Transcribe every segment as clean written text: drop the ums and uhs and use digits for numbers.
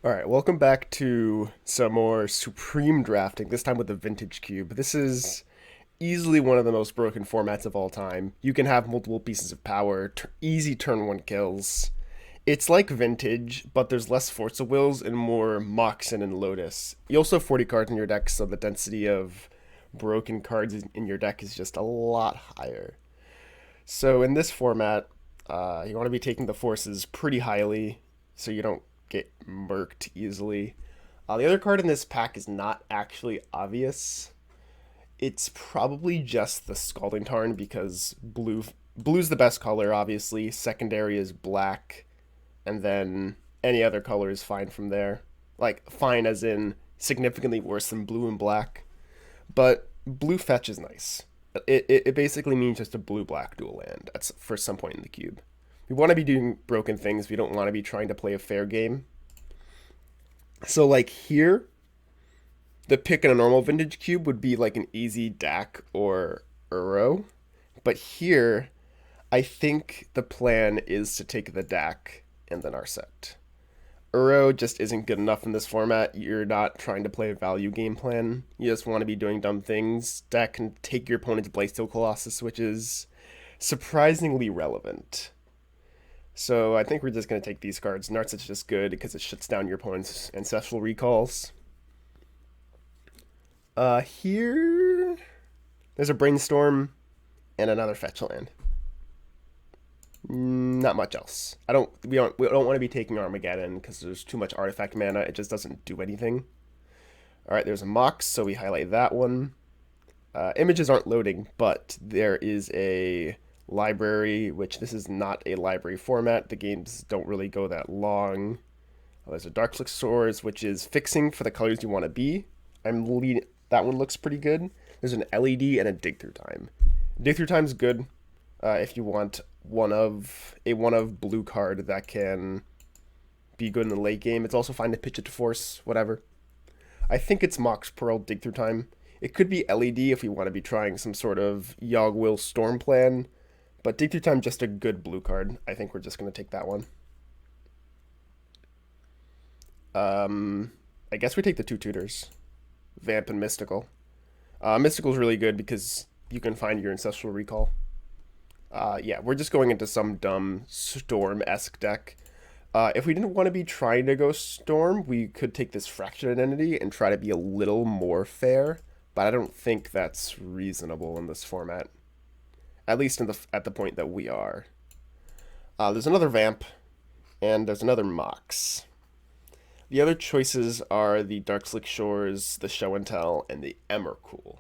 Alright, welcome back to some more Supreme drafting, this time with the Vintage Cube. This is easily one of the most broken formats of all time. You can have multiple pieces of power, easy turn 1 kills. It's like Vintage, but there's less Force of Wills and more Moxen and Lotus. You also have 40 cards in your deck, so the density of broken cards in your deck is just a lot higher. So in this format, you want to be taking the forces pretty highly, so you don't get murked easily. The other card in this pack is not actually obvious. It's probably just the Scalding Tarn because blue's the best color, obviously. Secondary is black, and then any other color is fine from there. Like, fine as in significantly worse than blue and black. But blue fetch is nice. It basically means just a blue-black dual land at for some point in the cube. We want to be doing broken things. We don't want to be trying to play a fair game. So like here, the pick in a normal Vintage Cube would be like an easy Dak or Uro. But here, I think the plan is to take the Dak and the Narset. Uro just isn't good enough in this format. You're not trying to play a value game plan. You just want to be doing dumb things. Dak can take your opponent's Blightsteel Colossus, which is surprisingly relevant. So I think we're just going to take these cards. Narset's just good because it shuts down your opponent's Ancestral Recalls. Here, there's a Brainstorm and another fetch land. Not much else. We don't want to be taking Armageddon because there's too much artifact mana. It just doesn't do anything. All right, there's a Mox, so we highlight that one. Images aren't loading, but there is a library, which this is not a library format. The games don't really go that long. There's a Darkslick Swords, which is fixing for the colors you want to be. That one looks pretty good. There's an LED and a Dig Through Time. Dig Through Time's good if you want one of blue card that can be good in the late game. It's also fine to pitch it to force, whatever. I think it's Mox Pearl Dig Through Time. It could be LED if we want to be trying some sort of Yogg-Will Storm plan. But Dig Through Time, just a good blue card. I think we're just going to take that one. I guess we take the two tutors. Vamp and Mystical. Mystical's really good because you can find your Ancestral Recall. Yeah, we're just going into some dumb Storm-esque deck. If we didn't want to be trying to go Storm, we could take this Fractured Identity and try to be a little more fair. But I don't think that's reasonable in this format. At least at the point that we are. There's another Vamp, and there's another Mox. The other choices are the Darkslick Shores, the Show and Tell, and the Emrakul.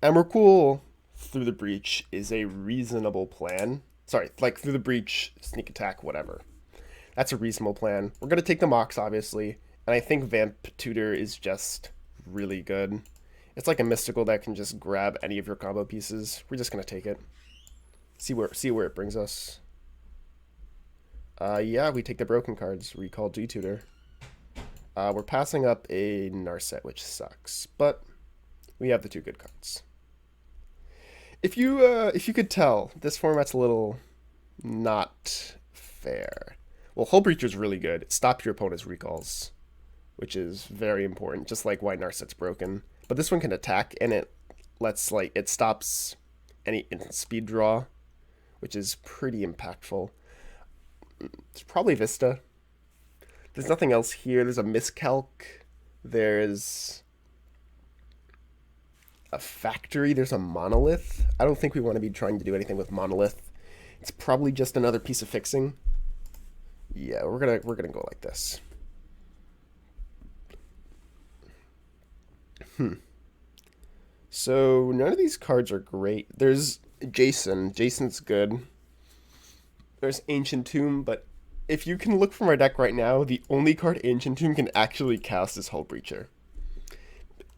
Emrakul, Through the Breach, is a reasonable plan. Sorry, like Through the Breach, Sneak Attack, whatever. That's a reasonable plan. We're going to take the Mox, obviously, and I think Vamp Tutor is just really good. It's like a Mystical that can just grab any of your combo pieces. We're just going to take it. See where it brings us. Yeah, we take the broken cards. Recall G-Tutor. We're passing up a Narset, which sucks, but we have the two good cards. If you could tell, this format's a little not fair. Well, Hull Breacher's really good. Stop your opponent's recalls, which is very important, just like why Narset's broken. But this one can attack, and it stops any instant speed draw, which is pretty impactful. It's probably Vista. There's nothing else here. There's a Miscalc. There's a Factory. There's a Monolith. I don't think we want to be trying to do anything with Monolith. It's probably just another piece of fixing. Yeah, we're gonna go like this. So none of these cards are great. There's Jason. Jason's good. There's Ancient Tomb, but if you can look from our deck right now, the only card Ancient Tomb can actually cast is Hull Breacher.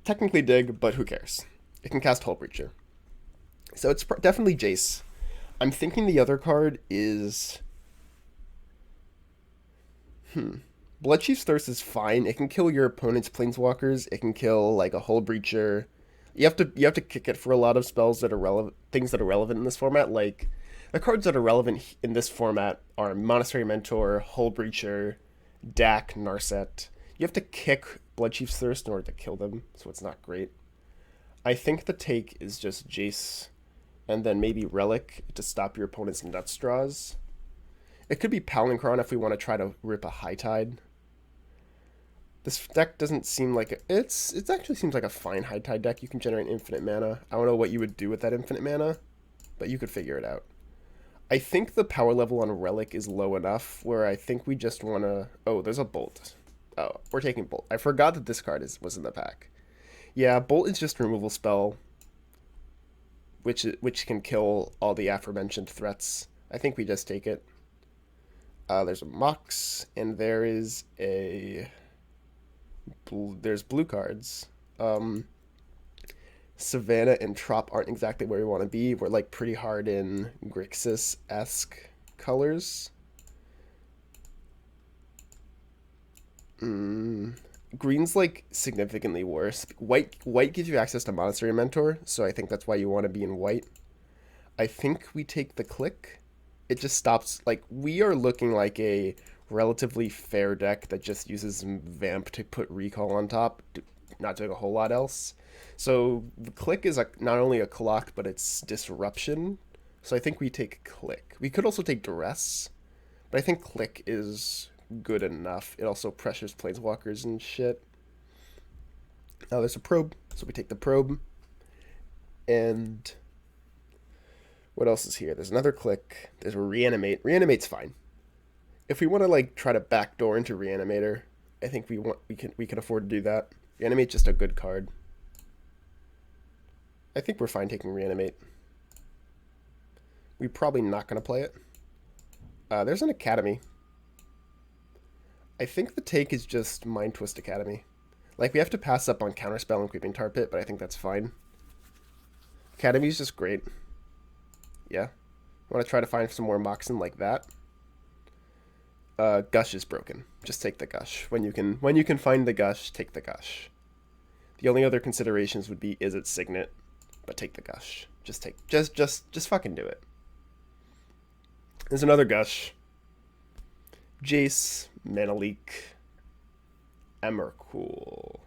Technically Dig, but who cares? It can cast Hull Breacher. So it's definitely Jace. I'm thinking the other card is... Bloodchief's Thirst is fine. It can kill your opponent's Planeswalkers. It can kill like a Hull Breacher. You have to kick it for a lot of spells that are relevant, things that are relevant in this format. Like the cards that are relevant in this format are Monastery Mentor, Hull Breacher, Dak, Narset. You have to kick Bloodchief's Thirst in order to kill them, so it's not great. I think the take is just Jace, and then maybe Relic to stop your opponent's Nuts draws. It could be Palinchron if we want to try to rip a High Tide. This deck doesn't seem like it actually seems like a fine High Tide deck. You can generate infinite mana. I don't know what you would do with that infinite mana, but you could figure it out. I think the power level on Relic is low enough where I think we just want to... Oh, there's a Bolt. Oh, we're taking Bolt. I forgot that this card was in the pack. Yeah, Bolt is just a removal spell, which can kill all the aforementioned threats. I think we just take it. There's a Mox, and there's blue cards. Savannah and Trop aren't exactly where we want to be. We're like pretty hard in Grixis-esque colors. Green's like significantly worse. White gives you access to Monastery Mentor, so I think that's why you want to be in white. I think we take the click. It just stops, like, we are looking like a relatively fair deck that just uses Vamp to put Recall on top, not doing a whole lot else. So the click is not only a clock, but it's disruption. So I think we take click. We could also take duress, but I think click is good enough. It also pressures planeswalkers and shit. Now there's a probe, so we take the probe. And what else is here? There's another click. There's a reanimate. Reanimate's fine. If we want to like try to backdoor into Reanimator, I think we can afford to do that. Reanimate's just a good card. I think we're fine taking Reanimate. We're probably not going to play it. There's an Academy. I think the take is just Mind Twist Academy. Like, we have to pass up on Counterspell and Creeping Tar Pit, but I think that's fine. Academy is just great. Yeah. Want to try to find some more Moxen like that? Gush is broken. Just take the Gush. When you can find the Gush, take the Gush. The only other considerations would be, is it Signet? But take the Gush. Just fucking do it. There's another Gush. Jace, Mana Leak, Emrakul.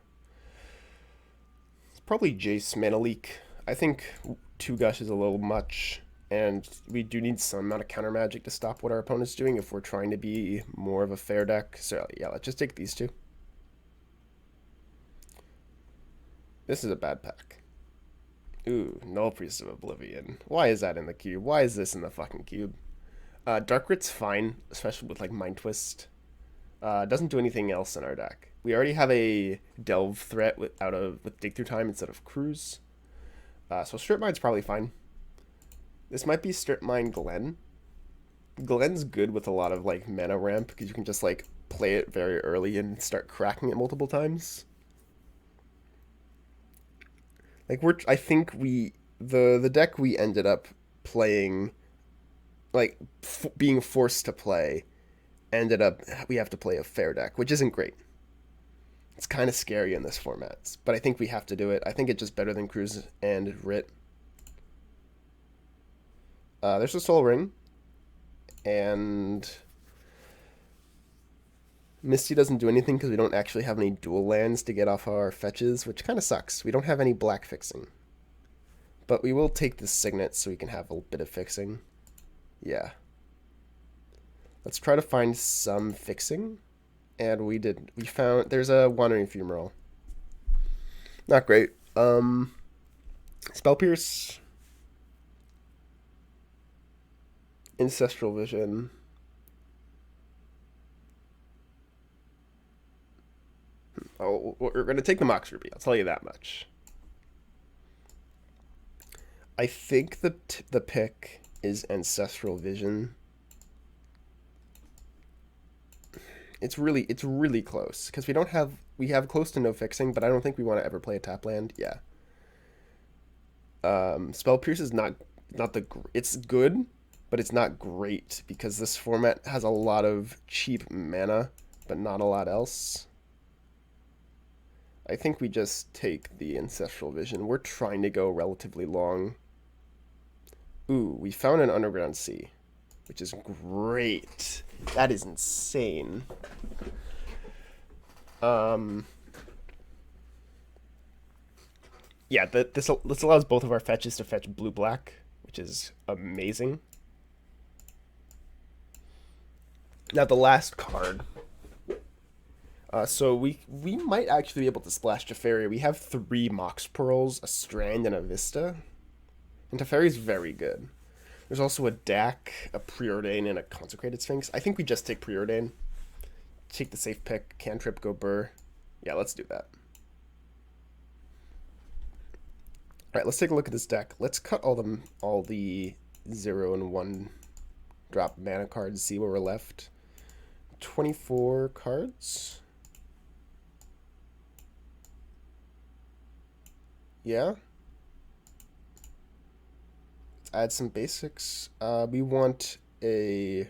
It's probably Jace, Mana Leak. I think 2 Gush is a little much, and we do need some amount of counter magic to stop what our opponent's doing if we're trying to be more of a fair deck. So yeah, let's just take these 2. This is a bad pack. Ooh, Null Priest of Oblivion. Why is that in the cube? Why is this in the fucking cube? Darkrit's fine, especially with like Mind Twist. Doesn't do anything else in our deck. We already have a Delve threat with Dig Through Time instead of Cruise. So Strip Mine's probably fine. This might be Strip Mine Glen. Glen's good with a lot of like mana ramp because you can just like play it very early and start cracking it multiple times. Like I think the deck we ended up playing, like being forced to play, ended up we have to play a fair deck, which isn't great. It's kind of scary in this format, but I think we have to do it. I think it's just better than Cruise and Writ. There's a Soul Ring, and Misty doesn't do anything because we don't actually have any dual lands to get off our fetches, which kind of sucks. We don't have any black fixing. But we will take this Signet so we can have a bit of fixing. Yeah. Let's try to find some fixing. And we found, there's a Wandering Fumarole. Not great. Spell Pierce. Ancestral Vision. Oh, we're going to take the Mox Ruby, I'll tell you that much. I think the pick is Ancestral Vision. It's really close because we have close to no fixing, but I don't think we want to ever play a tap land. Yeah. Spell Pierce is it's good, but it's not great because this format has a lot of cheap mana, but not a lot else. I think we just take the Ancestral Vision. We're trying to go relatively long. Ooh, we found an Underground Sea, which is great. That is insane. Um, yeah, this allows both of our fetches to fetch blue-black, which is amazing. Now the last card. So we might actually be able to splash Teferi. We have 3 Mox Pearls, a Strand, and a Vista. And Teferi's very good. There's also a Dak, a Preordain, and a Consecrated Sphinx. I think we just take Preordain. Take the safe pick, cantrip, go Burr. Yeah, let's do that. Alright, let's take a look at this deck. Let's cut all the 0 and 1 drop mana cards, see where we're left. 24 cards. Yeah. Let's add some basics. We want a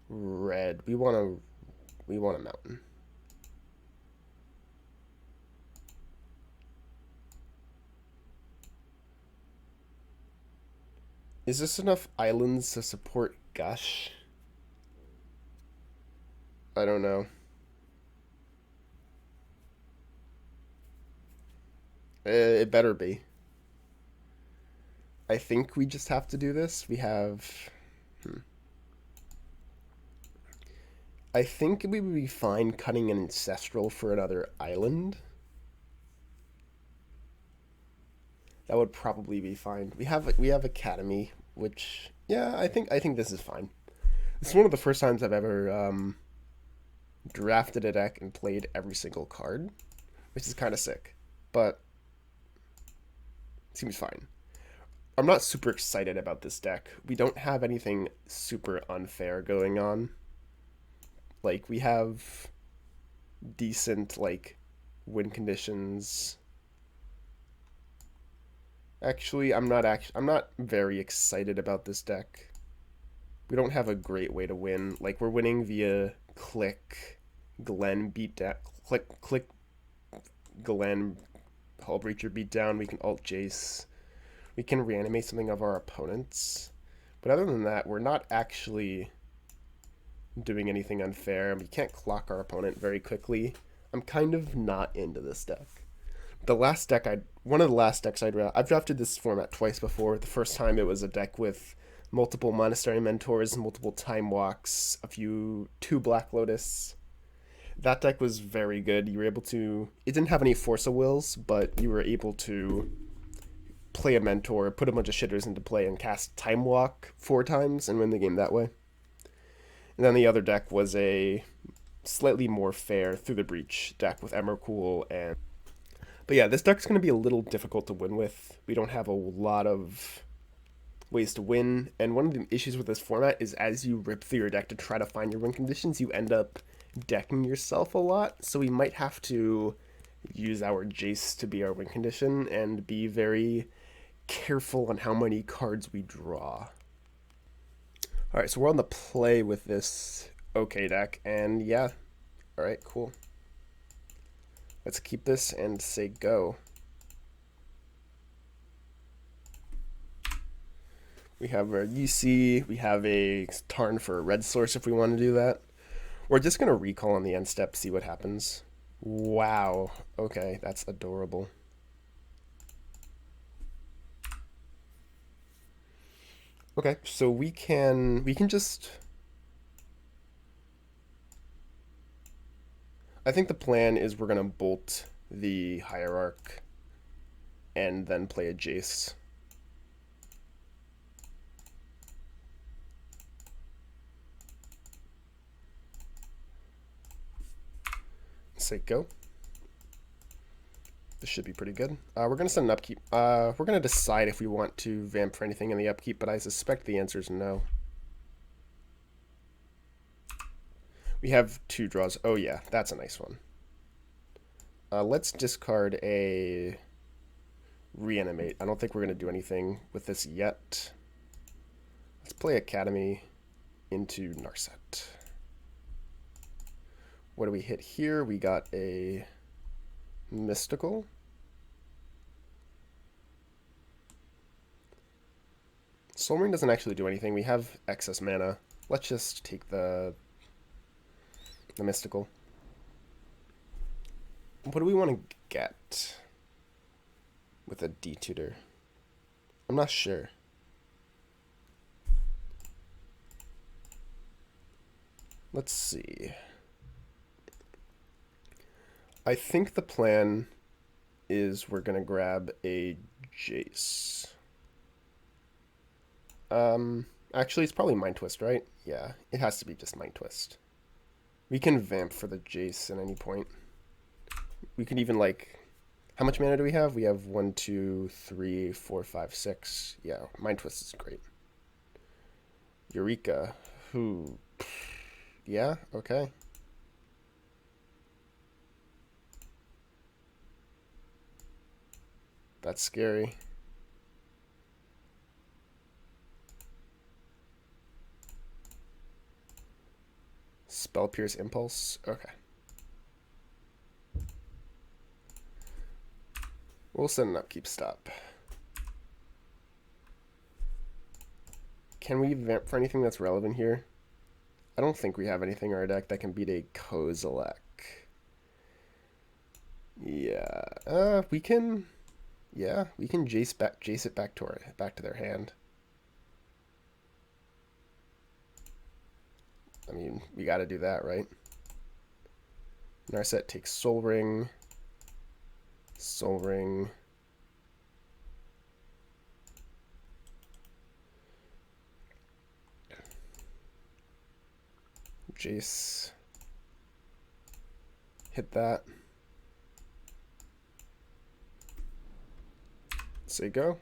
red. We want a mountain. Is this enough islands to support Gush? I don't know. It better be. I think we just have to do this. We have... I think we would be fine cutting an Ancestral for another island. That would probably be fine. We have Academy, which... Yeah, I think this is fine. This is one of the first times I've ever drafted a deck and played every single card, which is kind of sick. But... seems fine. I'm not super excited about this deck. We don't have anything super unfair going on. Like, we have decent, like, win conditions. Actually, I'm not very excited about this deck. We don't have a great way to win. Like, we're winning via click, Glenn beatdown, click, Glenn, Hull Breacher beatdown. We can alt Jace. We can reanimate something of our opponents. But other than that, we're not actually doing anything unfair. We can't clock our opponent very quickly. I'm kind of not into this deck. One of the last decks I've drafted this format twice before. The first time it was a deck with multiple Monastery Mentors, multiple Time Walks, 2 Black Lotus. That deck was very good. You were able to... It didn't have any Force of Wills, but you were able to play a Mentor, put a bunch of shitters into play, and cast Time Walk 4 times and win the game that way. And then the other deck was a slightly more fair Through the Breach deck with Emrakul and... But yeah, this deck's going to be a little difficult to win with. We don't have a lot of ways to win, and one of the issues with this format is as you rip through your deck to try to find your win conditions, you end up decking yourself a lot, so we might have to use our Jace to be our win condition and be very careful on how many cards we draw. Alright, so we're on the play with this OK deck, and yeah, alright, cool. Let's keep this and say go. We have our UC, we have a Tarn for a red source if we want to do that. We're just going to recall on the end step, see what happens. Wow, okay, that's adorable. Okay, so we can just... I think the plan is we're going to bolt the Hierarch and then play a Jace. Say go. This should be pretty good. We're going to send an upkeep. We're going to decide if we want to vamp for anything in the upkeep, but I suspect the answer is no. We have 2 draws. Oh yeah, that's a nice one. Let's discard a reanimate. I don't think we're going to do anything with this yet. Let's play Academy into Narset. What do we hit here? We got a Mystical. Soul Ring doesn't actually do anything. We have excess mana. Let's just take the Mystical. What do we want to get with a D-tutor? I'm not sure. Let's see. I think the plan is we're going to grab a Jace. Actually, it's probably Mind Twist, right? Yeah, it has to be just Mind Twist. We can vamp for the Jace at any point. We can even, like... How much mana do we have? We have 1, 2, 3, 4, 5, 6. Yeah, Mind Twist is great. Eureka. Who? Yeah, okay. That's scary. Spell Pierce Impulse. Okay. We'll send an upkeep stop. Can we vamp for anything that's relevant here? I don't think we have anything in our deck that can beat a Kozilek. Yeah. We can... Yeah, we can Jace it back to their hand. I mean, we gotta do that, right? Narset takes Soul Ring. Soul Ring. Jace. Hit that. Say go.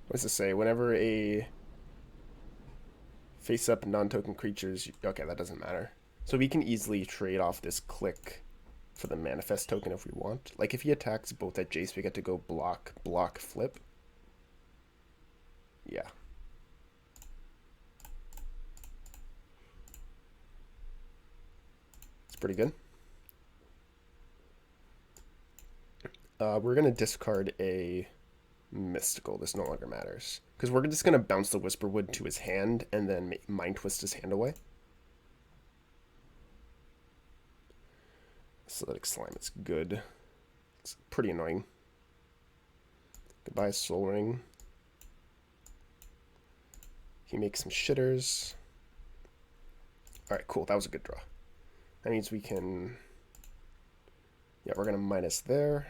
What does it say? Whenever a face-up non-token creatures... Okay, that doesn't matter. So we can easily trade off this click for the manifest token if we want. Like, if he attacks both at Jace, we get to go block, block, flip. Yeah. It's pretty good. We're going to discard a mystical. This no longer matters. Because we're just going to bounce the Whisperwood to his hand and then Mind Twist his hand away. Athletic Slime is good. It's pretty annoying. Goodbye, Soul Ring. He makes some shitters. Alright, cool. That was a good draw. That means we can... Yeah, we're going to minus there.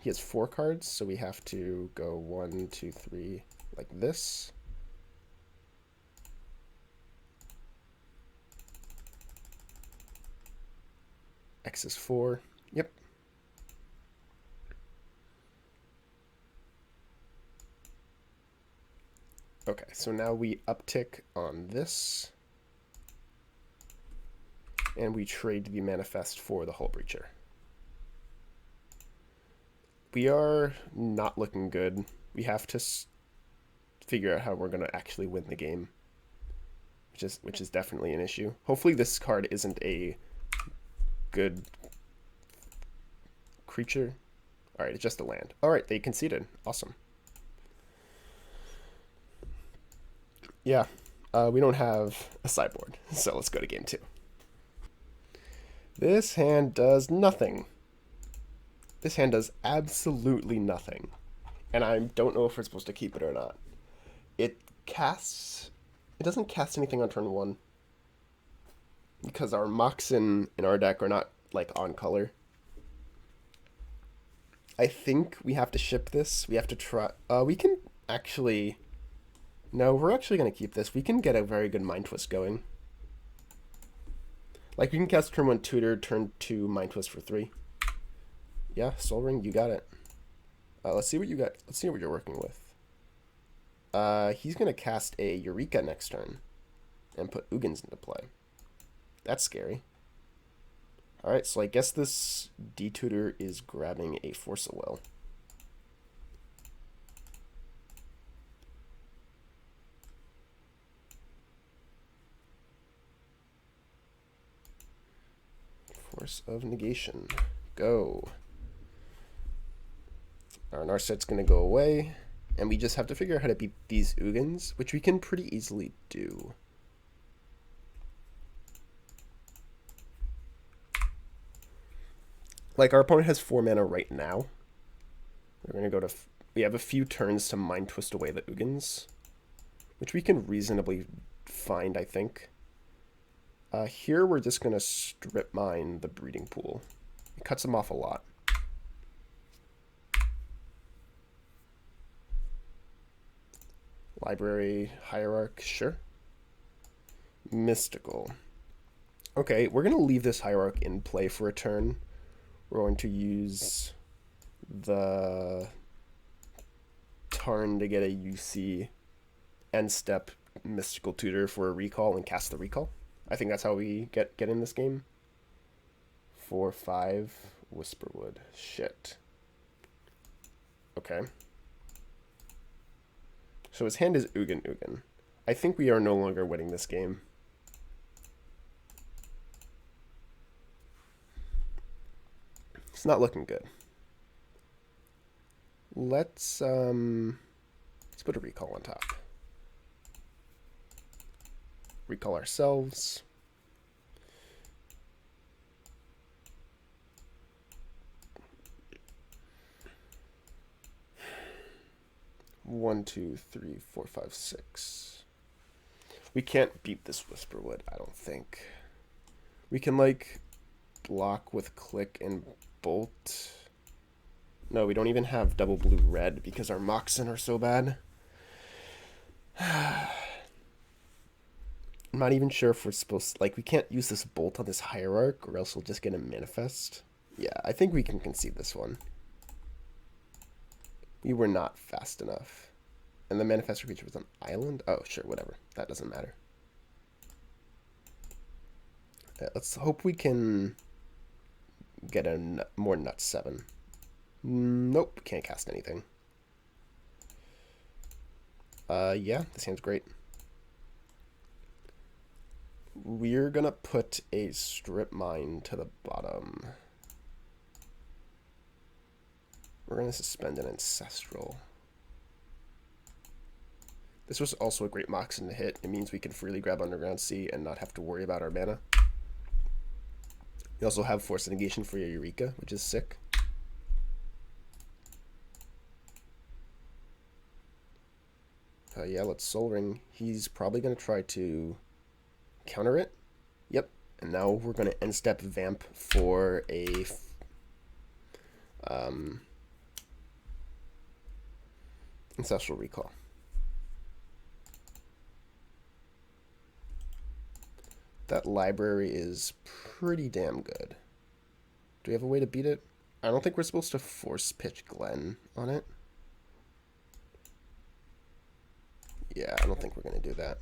He has 4 cards, so we have to go 1, 2, 3, like this. X is 4. Yep. Okay, so now we uptick on this. And we trade the manifest for the Hull Breacher. We are not looking good. We have to figure out how we're going to actually win the game, which is definitely an issue. Hopefully this card isn't a good creature. All right, it's just a land. All right, they conceded. Awesome. Yeah, we don't have a sideboard, so let's go to game 2. This hand does nothing. This hand does absolutely nothing. And I don't know if we're supposed to keep it or not. It doesn't cast anything on turn 1. Because our Moxen in our deck are not, like, on color. I think we have to ship this. We have to try... we can actually... No, we're actually going to keep this. We can get a very good Mind Twist going. Like, we can cast turn 1 Tutor, turn 2 Mind Twist for 3. Yeah, Soul Ring, you got it. Let's see what you got. Let's see what you're working with. He's going to cast a Eureka next turn and put Ugins into play. That's scary. Alright, so I guess this D-Tutor is grabbing a Force of Will. Force of Negation. Go. Our Narset's going to go away, and we just have to figure out how to beat these Ugins, which we can pretty easily do. Like, our opponent has 4 mana right now. We're going to go to... We have a few turns to Mind Twist away the Ugins, which we can reasonably find, I think. Here, we're just going to strip mine the Breeding Pool. It cuts them off a lot. Library, Hierarch, sure. Mystical. Okay, we're going to leave this Hierarch in play for a turn. We're going to use the Tarn to get a UC end step Mystical Tutor for a recall and cast the recall. I think that's how we get in this game. 4/5 Whisperwood. Shit. Okay. So his hand is Ugin. I think we are no longer winning this game. It's not looking good. Let's put a recall on top. Recall ourselves. One, two, three, four, five, six. We can't beat this Whisperwood, I don't think. We can, like, block with Click and Bolt. No, we don't even have double blue red because our Moxen are so bad. I'm not even sure if we're supposed to, like, we can't use this Bolt on this Hierarch or else we'll just get a Manifest. Yeah, I think we can concede this one. We were not fast enough. And the Manifest creature was on island? Oh, sure, whatever. That doesn't matter. Let's hope we can get a more nut 7. Nope, can't cast anything. Yeah, this hand's great. We're gonna put a Strip Mine to the bottom. We're gonna suspend an Ancestral. This was also a great Moxen to hit. It means we can freely grab Underground Sea and not have to worry about our mana. We also have Force Negation for your Eureka, which is sick. Yeah, let's Soul Ring. He's probably going to try to counter it. Yep. And now we're going to end step Vamp for a Ancestral Recall. That library is pretty damn good. Do we have a way to beat it? I don't think we're supposed to force pitch Glen on it. Yeah, I don't think we're going to do that.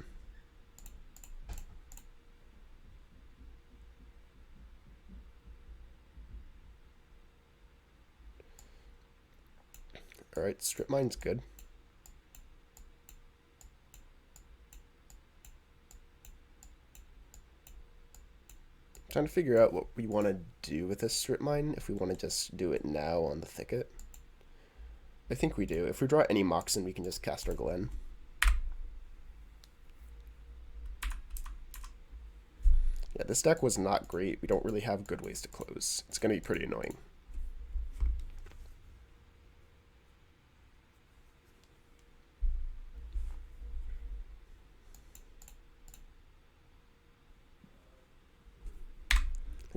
Alright, Strip Mine's good. Trying to figure out what we want to do with this Strip Mine, if we want to just do it now on the Thicket. I think we do. If we draw any Moxen, we can just cast our Glen. Yeah, this deck was not great. We don't really have good ways to close. It's going to be pretty annoying.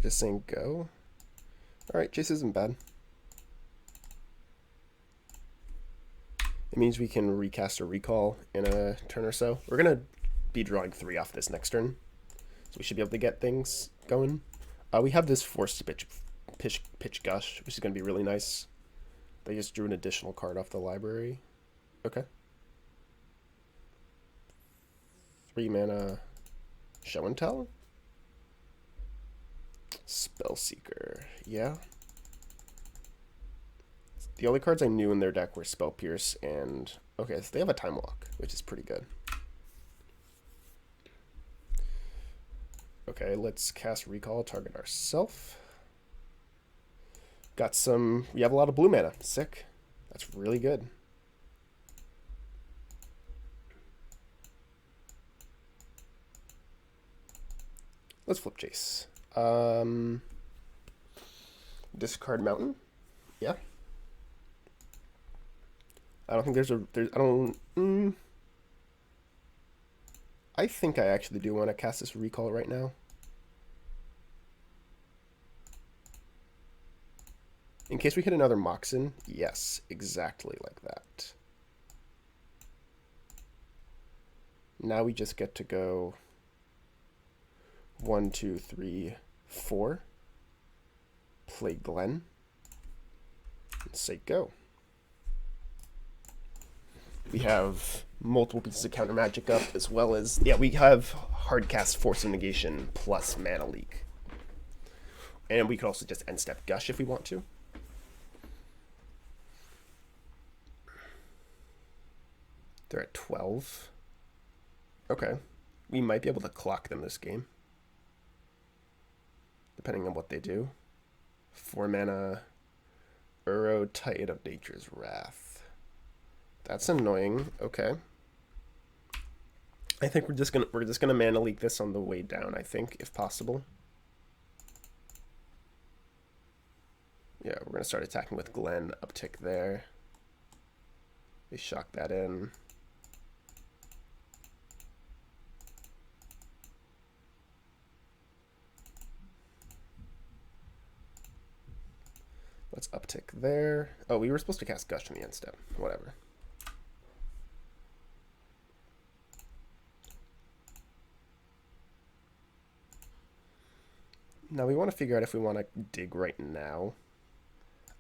Just saying go. Alright, Chase isn't bad. It means we can recast or recall in a turn or so. We're going to be drawing 3 off this next turn. So we should be able to get things going. We have this Forced Pitch Gush, which is going to be really nice. They just drew an additional card off the library. Okay. 3 mana Show and Tell. Spellseeker, yeah. The only cards I knew in their deck were Spell Pierce and... Okay, so they have a Time Walk, which is pretty good. Okay, let's cast Recall, target ourself. Got some... We have a lot of blue mana. Sick. That's really good. Let's flip Chase. Discard mountain. Yeah. I don't think there's I don't I think I actually do want to cast this recall right now. In case we hit another Moxen. Yes, exactly like that. Now we just get to go 1, 2, 3, 4. Play Glen. And say go. We have multiple pieces of counter magic up, as well as, yeah, we have hard cast Force of Negation plus Mana Leak. And we could also just end step Gush if we want to. They're at 12. Okay. We might be able to clock them this game, depending on what they do. 4 mana Uro, Titan of Nature's Wrath. That's annoying. Okay. I think we're just gonna mana leak this on the way down, I think, if possible. Yeah, we're gonna start attacking with Glen, uptick there. They shock that in. Let's uptick there. Oh, we were supposed to cast Gush in the end step. Whatever. Now we want to figure out if we want to dig right now.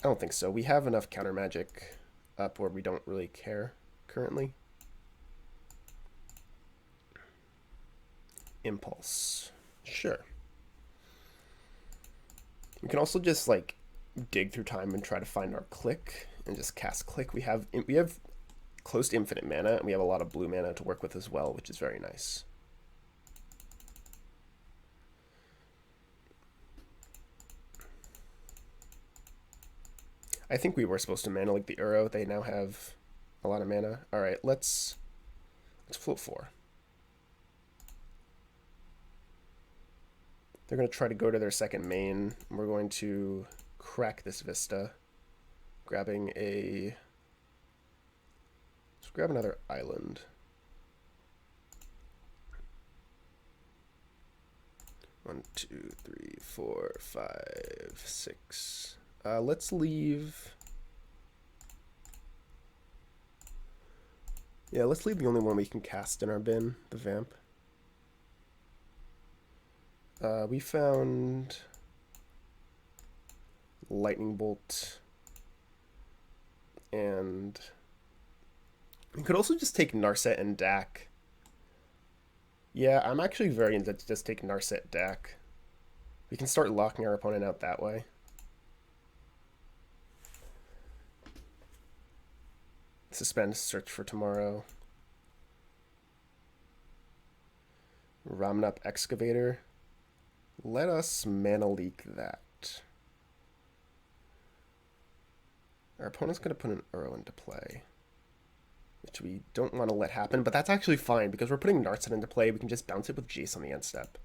I don't think so. We have enough counter magic up where we don't really care currently. Impulse. Sure. We can also just like dig through time and try to find our click and just cast click. We have close to infinite mana, and we have a lot of blue mana to work with as well, which is very nice. I think we were supposed to mana like the Uro. They now have a lot of mana. All right, let's float 4. They're going to try to go to their second main. We're going to crack this Vista, grabbing a... Let's grab another island. One, two, three, 4, 5, 6. Let's leave... Yeah, let's leave the only one we can cast in our bin, the Vamp. We found Lightning Bolt, and we could also just take Narset and Dak. Yeah, I'm actually very into just taking Narset Dak. We can start locking our opponent out that way. Suspend, search for tomorrow. Ramen up Excavator. Let us mana leak that. Our opponent's going to put an Uro into play, which we don't want to let happen, but that's actually fine because we're putting Narset into play. We can just bounce it with Jace on the end step,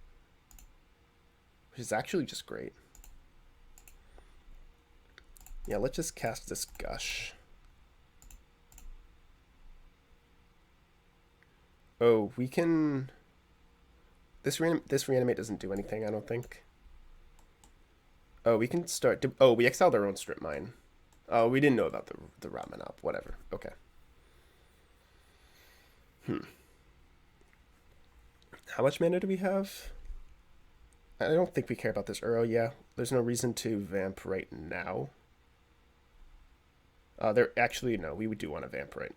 which is actually just great. Yeah, let's just cast this Gush. Oh, we can... This reanimate doesn't do anything, I don't think. Oh, we can start... Oh, we exiled our own strip mine. Oh, we didn't know about the ramen up. Whatever. Okay. How much mana do we have? I don't think we care about this Uro. Yeah, there's no reason to vamp right now. There actually, no, we do want to vamp right.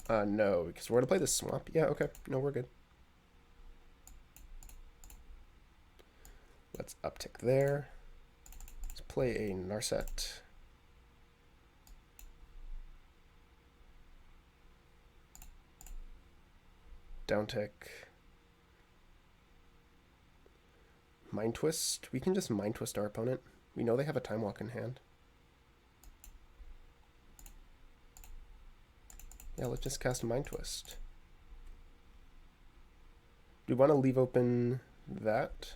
No, because we're going to play this swamp. Yeah, okay. No, we're good. Let's uptick there. Let's play a Narset. Downtick. Mind Twist. We can just Mind Twist our opponent. We know they have a Time Walk in hand. Yeah, let's just cast Mind Twist. Do we want to leave open that?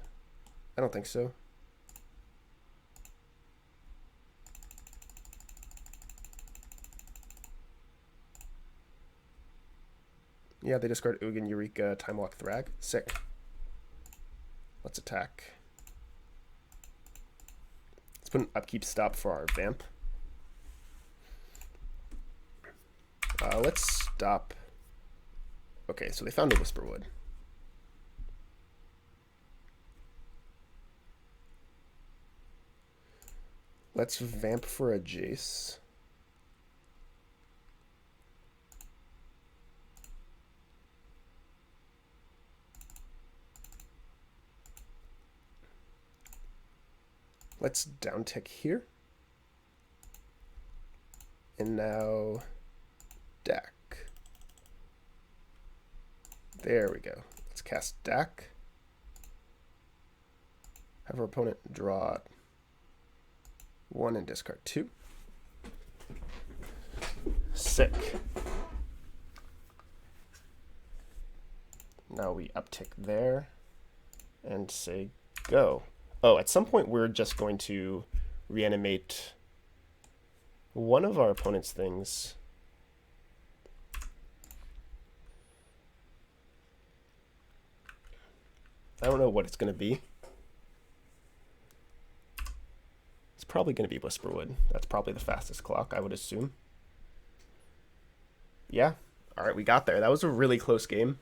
I don't think so. Yeah, they discard Ugin, Eureka, Time Walk, Thrag. Sick. Let's attack. Let's put an upkeep stop for our Vamp. Let's stop. Okay, so they found a Whisperwood. Let's Vamp for a Jace. Let's downtick here. And now Dak. There we go. Let's cast Dak. Have our opponent draw 1 and discard 2. Sick. Now we uptick there and say go. Oh, at some point we're just going to reanimate one of our opponent's things. I don't know what it's going to be. It's probably going to be Whisperwood. That's probably the fastest clock, I would assume. Yeah. All right, we got there. That was a really close game.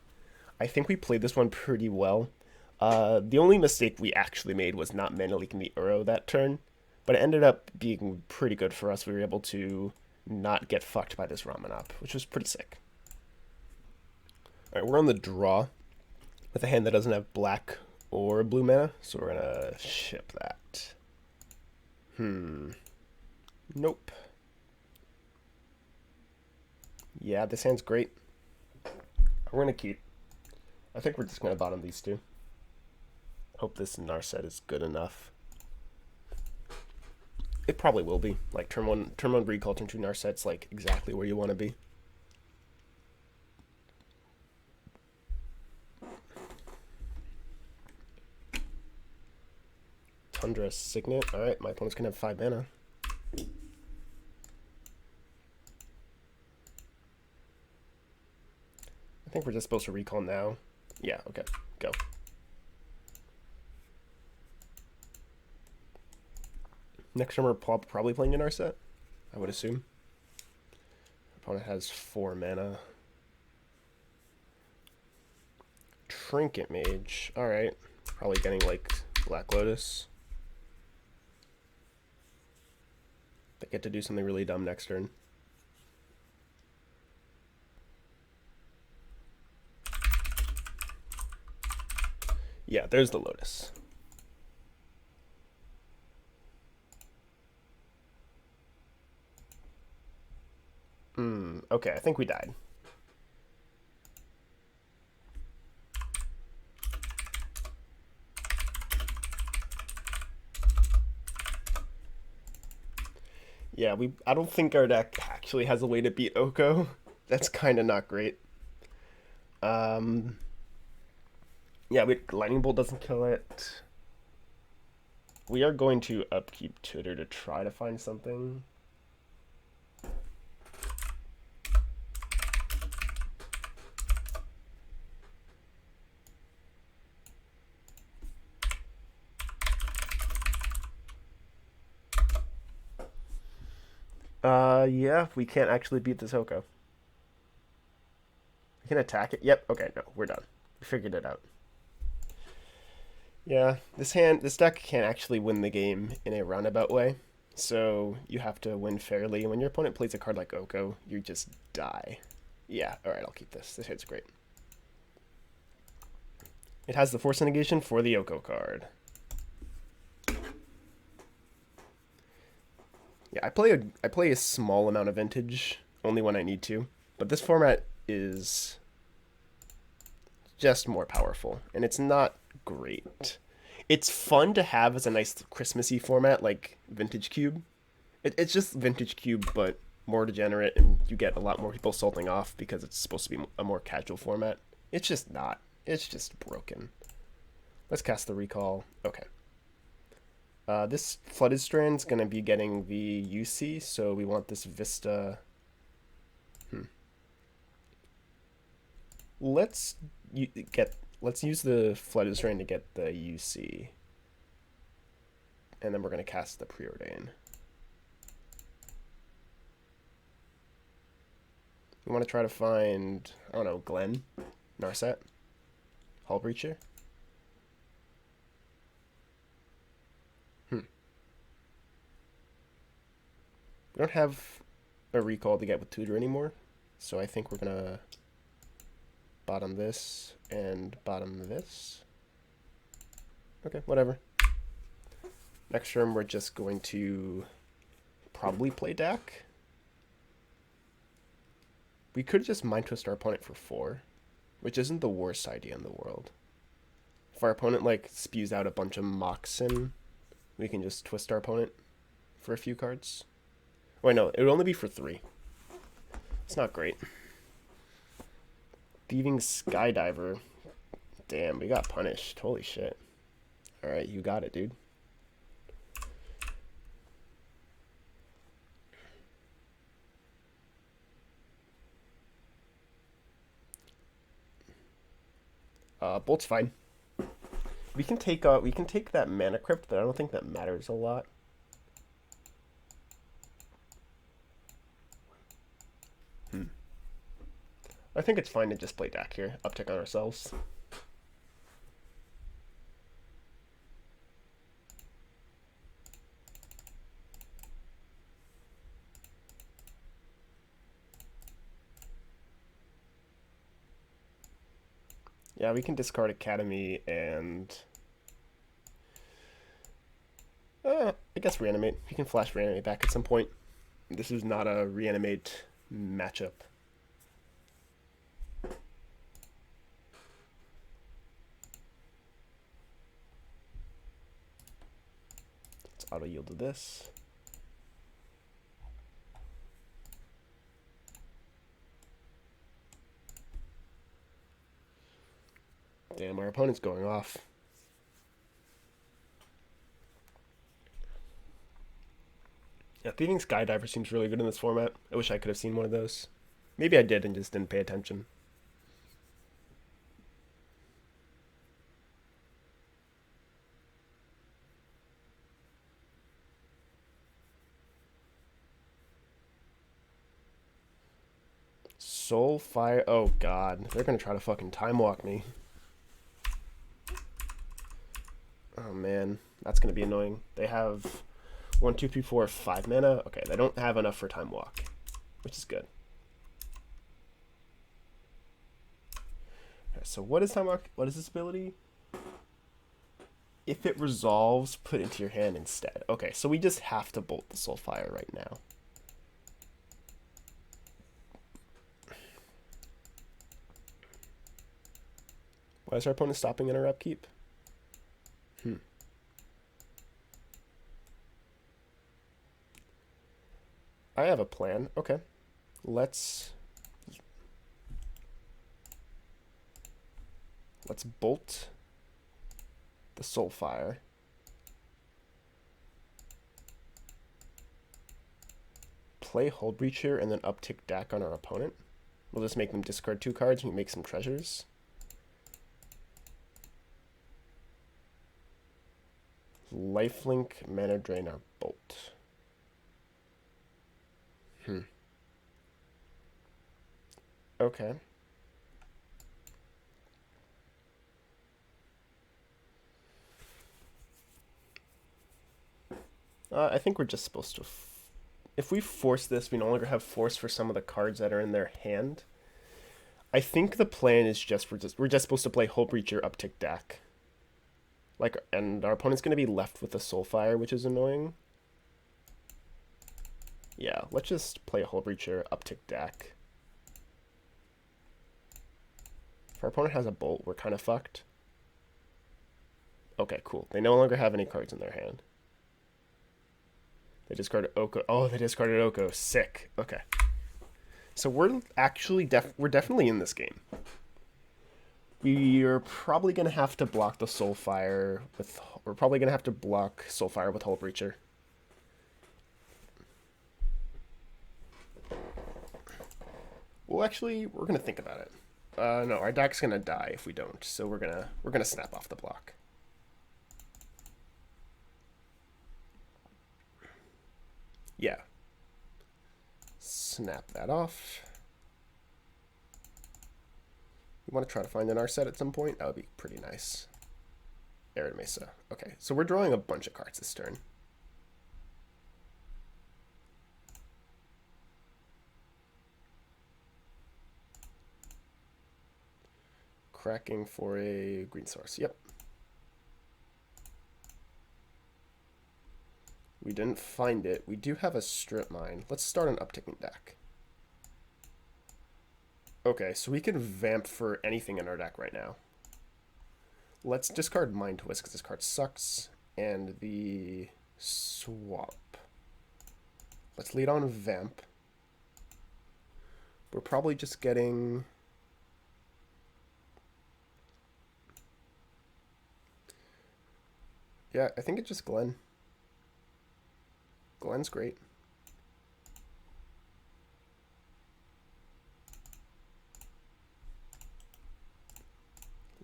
I think we played this one pretty well. The only mistake we actually made was not mana leaking the Uro that turn, but it ended up being pretty good for us. We were able to not get fucked by this Ramanop, which was pretty sick. All right, we're on the draw with a hand that doesn't have black or blue mana, so we're gonna ship that. Nope. Yeah, this hand's great. We're gonna keep. I think we're just gonna bottom these two. Hope this Narset is good enough. It probably will be. Like turn one recall, turn 2 Narset's like exactly where you want to be. Tundra Signet. Alright, my opponent's gonna have 5 mana. I think we're just supposed to recall now. Yeah, okay, go. Next turn we're probably playing in our set, I would assume. Opponent has 4 mana. Trinket Mage. Alright. Probably getting like Black Lotus. They get to do something really dumb next turn. Yeah, there's the Lotus. Okay, I think we died. Yeah, I don't think our deck actually has a way to beat Oko. That's kind of not great. Yeah, Lightning Bolt doesn't kill it. We are going to upkeep Tutor to try to find something. Yeah, we can't actually beat this Oko. We can attack it. Yep, okay, no, we're done. We figured it out. Yeah, this deck can't actually win the game in a roundabout way. So you have to win fairly. When your opponent plays a card like Oko, you just die. Yeah, alright, I'll keep this. This hand's great. It has the Force Negation for the Oko card. Yeah, I play a small amount of Vintage, only when I need to. But this format is just more powerful, and it's not great. It's fun to have as a nice Christmassy format like Vintage Cube. It's just Vintage Cube, but more degenerate, and you get a lot more people salting off because it's supposed to be a more casual format. It's just not. It's just broken. Let's cast the recall. Okay. This Flooded Strand's going to be getting the UC, so we want this Vista. Let's let's use the Flood's Rain to get the UC. And then we're going to cast the Preordain. We want to try to find, I don't know, Glenn, Narset, Hullbreacher. We don't have a recall to get with Tutor anymore, so I think we're going to bottom this and bottom this. Okay, whatever. Next turn, we're just going to probably play Dak. We could just Mind Twist our opponent for 4, which isn't the worst idea in the world. If our opponent, like, spews out a bunch of Moxen, we can just twist our opponent for a few cards. Wait, no, it would only be for 3. It's not great. Thieving Skydiver. Damn, we got punished. Holy shit. Alright, you got it, dude. Bolt's fine. We can take that Mana Crypt, but I don't think that matters a lot. I think it's fine to just play Dak here, uptick on ourselves. Yeah, we can discard Academy and I guess Reanimate. You can flash Reanimate back at some point. This is not a Reanimate matchup. Let's auto yield to this. Damn, our opponent's going off. Yeah, Thieving Skydiver seems really good in this format. I wish I could have seen one of those. Maybe I did and just didn't pay attention. Soulfire. Oh god, they're gonna try to fucking time walk me. Oh man, that's gonna be annoying. They have 1, 2, 3, 4, 5 mana. Okay, they don't have enough for time walk, which is good. Okay, so what is time walk? What is this ability? If it resolves, put it into your hand instead. Okay, so we just have to bolt the Soulfire right now. Why is our opponent stopping in our upkeep? I have a plan. Okay. Let's bolt the Soulfire. Play Hullbreacher and then uptick Dak on our opponent. We'll just make them discard 2 cards and we make some treasures. Lifelink, mana drain our bolt. Okay. I think we're just supposed to... if we force this, we no longer have force for some of the cards that are in their hand. I think the plan is we're just supposed to play Hullbreacher, uptick Dak. Like, and our opponent's going to be left with a Soulfire, which is annoying. Yeah, let's just play a Hullbreacher, uptick Dak. If our opponent has a Bolt, we're kind of fucked. Okay, cool. They no longer have any cards in their hand. They discarded Oko. Oh, they discarded Oko. Sick. Okay. So we're actually we're definitely in this game. We're probably going to have to block the Soulfire with... we're probably going to have to block Soulfire with Hullbreacher. Well, actually, we're going to think about it. No, our deck's gonna die if we don't. So we're gonna snap off the block. Yeah. Snap that off. You want to try to find an Narset at some point? That would be pretty nice. Arid Mesa. Okay, so we're drawing a bunch of cards this turn. Cracking for a green source. Yep. We didn't find it. We do have a strip mine. Let's start an upticking deck. Okay, so we can vamp for anything in our deck right now. Let's discard Mind Twist because this card sucks. And the swamp. Let's lead on vamp. We're probably just getting... Yeah, I think it's just Glenn. Glenn's great.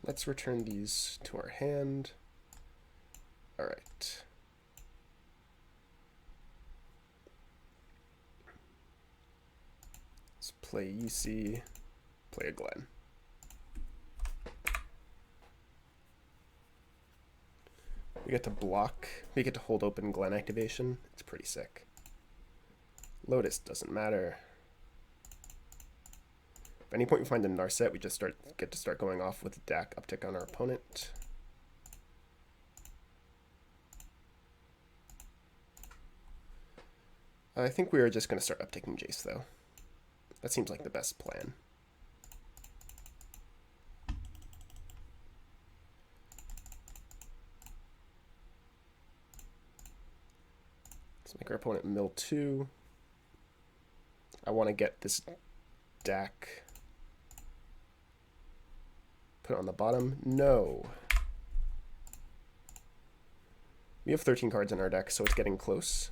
Let's return these to our hand. All right. Let's play UC, play a Glenn. We get to block. We get to hold open Glenn activation. It's pretty sick. Lotus doesn't matter. At any point we find a Narset, we just get to start going off with Dak uptick on our opponent. I think we are just going to start uptaking Jace, though. That seems like the best plan. Let's make our opponent mill 2. I want to get this Dak. Put it on the bottom. No. We have 13 cards in our deck, so it's getting close.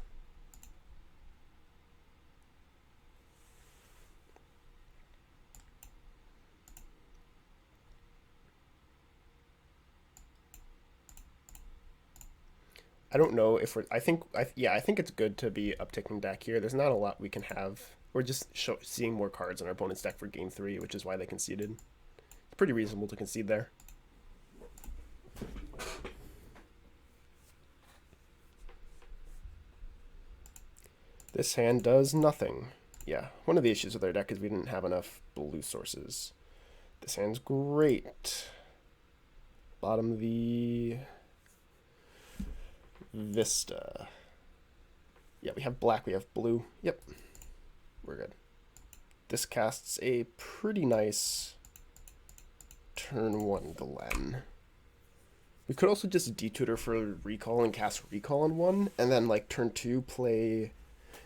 I don't know if we're... I think it's good to be upticking deck here. There's not a lot we can have. We're just seeing more cards in our opponent's deck for game 3, which is why they conceded. Pretty reasonable to concede there. This hand does nothing. Yeah, one of the issues with our deck is we didn't have enough blue sources. This hand's great. Bottom the Vista. Yeah, we have black, we have blue. Yep, we're good. This casts a pretty nice turn 1 Glenn. We could also just detutor for recall and cast recall on 1, and then like turn 2 play...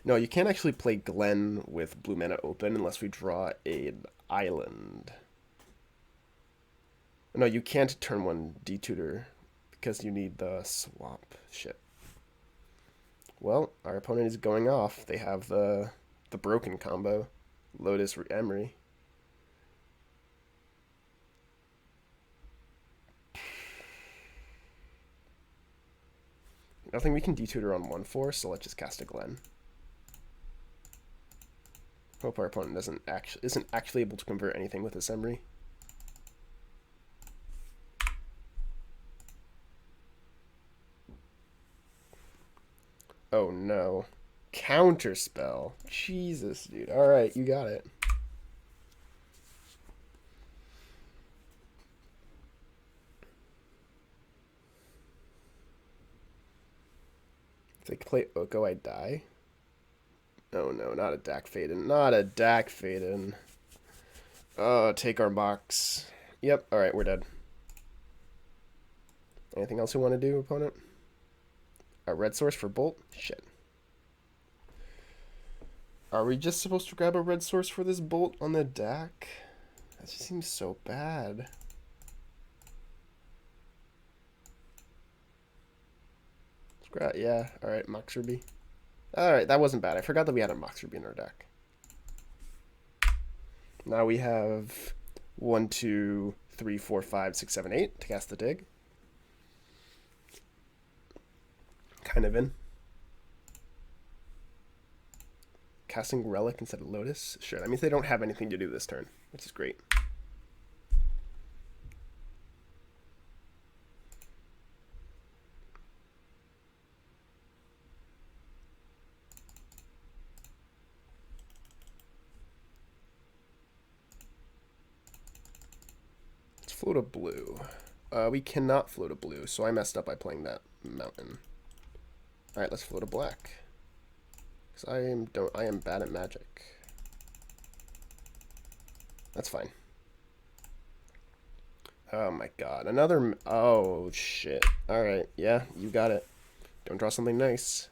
No, you can't actually play Glenn with blue mana open unless we draw an island. No, you can't turn 1 detutor because you need the swamp. Shit. Well, our opponent is going off. They have the broken combo. Lotus Emery. Nothing we can detutor on 1/4, so let's just cast a Glenn. Hope our opponent isn't actually able to convert anything with this Emery. Oh no. Counterspell. Jesus, dude. Alright, you got it. If they play Oko, I die. Oh no, not a Dak Faden. Not a Dak Faden. Oh, take our box. Yep, alright, we're dead. Anything else you want to do, opponent? A red source for Bolt? Shit. Are we just supposed to grab a red source for this Bolt on the Dak? That just seems so bad. Yeah, alright, Mox Ruby. Alright, that wasn't bad. I forgot that we had a Mox Ruby in our deck. Now we have 1, 2, 3, 4, 5, 6, 7, 8 to cast the dig. Kind of in. Casting Relic instead of Lotus? Sure, that means they don't have anything to do this turn, which is great. Let's float a blue. We cannot float a blue, so I messed up by playing that mountain. Alright, let's float a black. Because I am bad at Magic. That's fine. Oh my god. Another... Oh, shit. Alright, yeah, you got it. Don't draw something nice.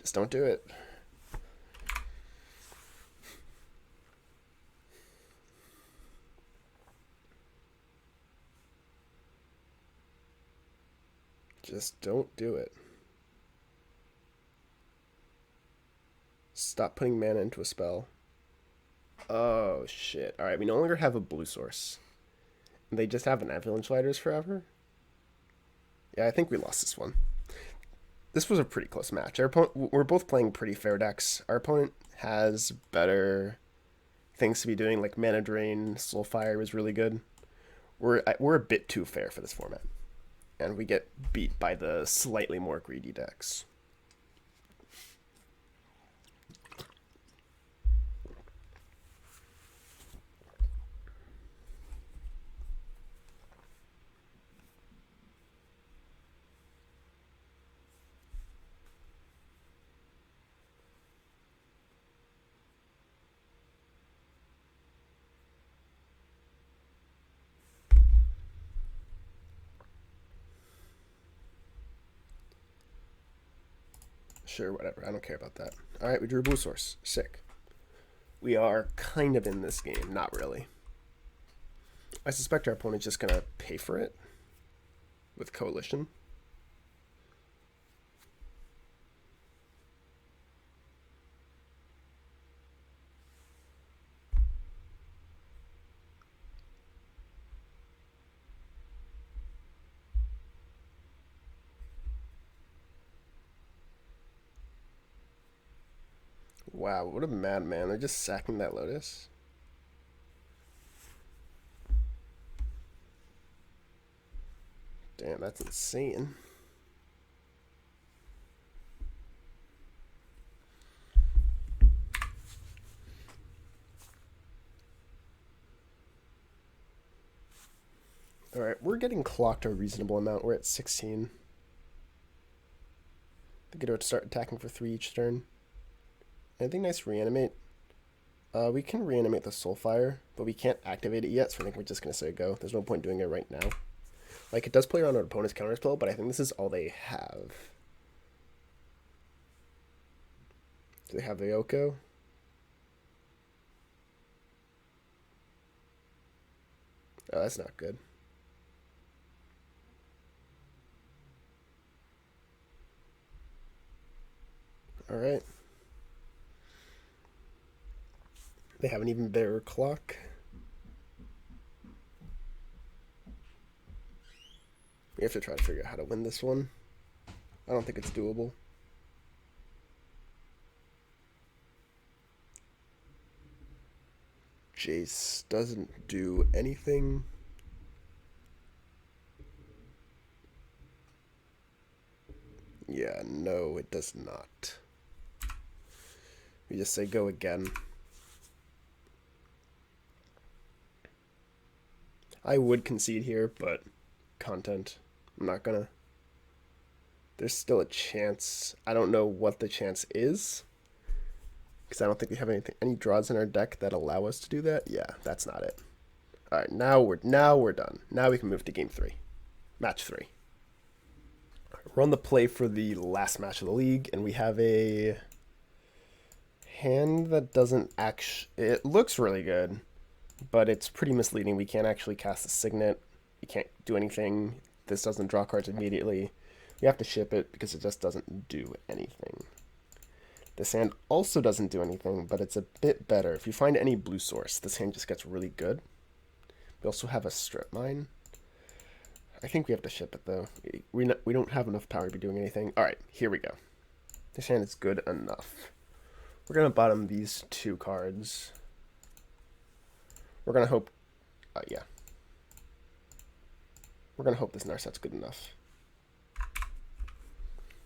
Just don't do it. Just don't do it. Stop putting mana into a spell. Oh, shit. Alright, we no longer have a blue source. They just have an Avalanche Lighters forever? Yeah, I think we lost this one. This was a pretty close match. We're both playing pretty fair decks. Our opponent has better things to be doing, like Mana Drain, Soulfire was really good. We're a bit too fair for this format. And we get beat by the slightly more greedy decks. Sure, whatever. I don't care about that. Alright, we drew a blue source. Sick. We are kind of in this game. Not really. I suspect our opponent's just going to pay for it with Coalition. Wow, what a madman. They're just sacking that Lotus. Damn, that's insane. Alright, we're getting clocked a reasonable amount. We're at 16. They get to start attacking for 3 each turn. Anything nice reanimate? We can reanimate the Soulfire, but we can't activate it yet, so I think we're just going to say go. There's no point doing it right now. Like, it does play around our opponent's counterspell, but I think this is all they have. Do they have the Oko? Oh, that's not good. Alright. They have an even better clock. We have to try to figure out how to win this one. I don't think it's doable. Jace doesn't do anything. Yeah, no, it does not. We just say go again. I would concede here, but content. I'm not gonna. There's still a chance. I don't know what the chance is, because I don't think we have any draws in our deck that allow us to do that. Yeah, that's not it. All right, now we're done. Now we can move to game 3, match 3. We're on the play for the last match of the league, and we have a hand that doesn't actually. It looks really good, but it's pretty misleading. We can't actually cast a Signet. We can't do anything. This doesn't draw cards immediately. We have to ship it because it just doesn't do anything. This hand also doesn't do anything, but it's a bit better. If you find any blue source, this hand just gets really good. We also have a strip mine. I think we have to ship it though. We don't have enough power to be doing anything. All right, here we go. This hand is good enough. We're gonna bottom these 2 cards. We're gonna hope, yeah. We're gonna hope this Narset's good enough.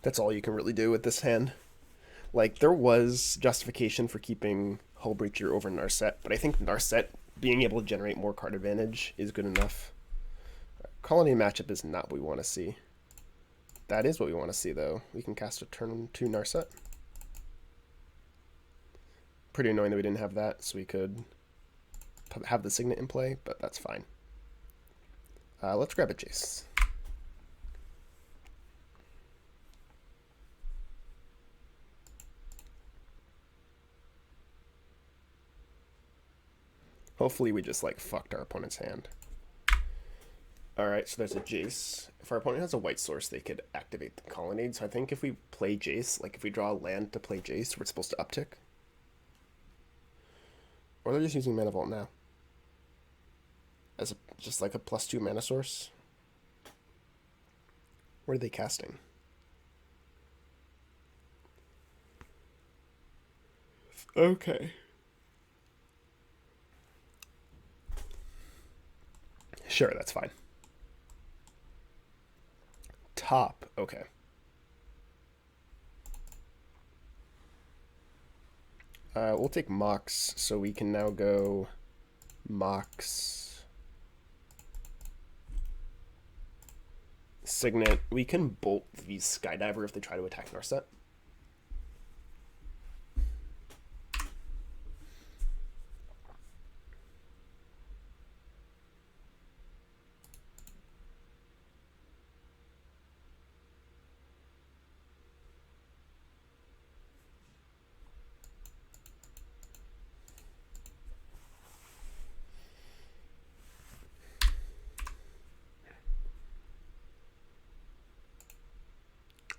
That's all you can really do with this hand. Like, there was justification for keeping Hull Breacher over Narset, but I think Narset being able to generate more card advantage is good enough. Colony matchup is not what we want to see. That is what we want to see, though. We can cast a turn 2 Narset. Pretty annoying that we didn't have that, so we could have the Signet in play, but that's fine. Let's grab a Jace. Hopefully we just, like, fucked our opponent's hand. Alright, so there's a Jace. If our opponent has a white source, they could activate the Colonnade. So I think if we play Jace, like if we draw a land to play Jace, we're supposed to uptick. Or they're just using Mana Vault now. As just like a +2 mana source. What are they casting? Okay. Sure, that's fine. Top, okay. We'll take Mox, so we can now go Mox, Signet. We can bolt the Skydiver if they try to attack Narset.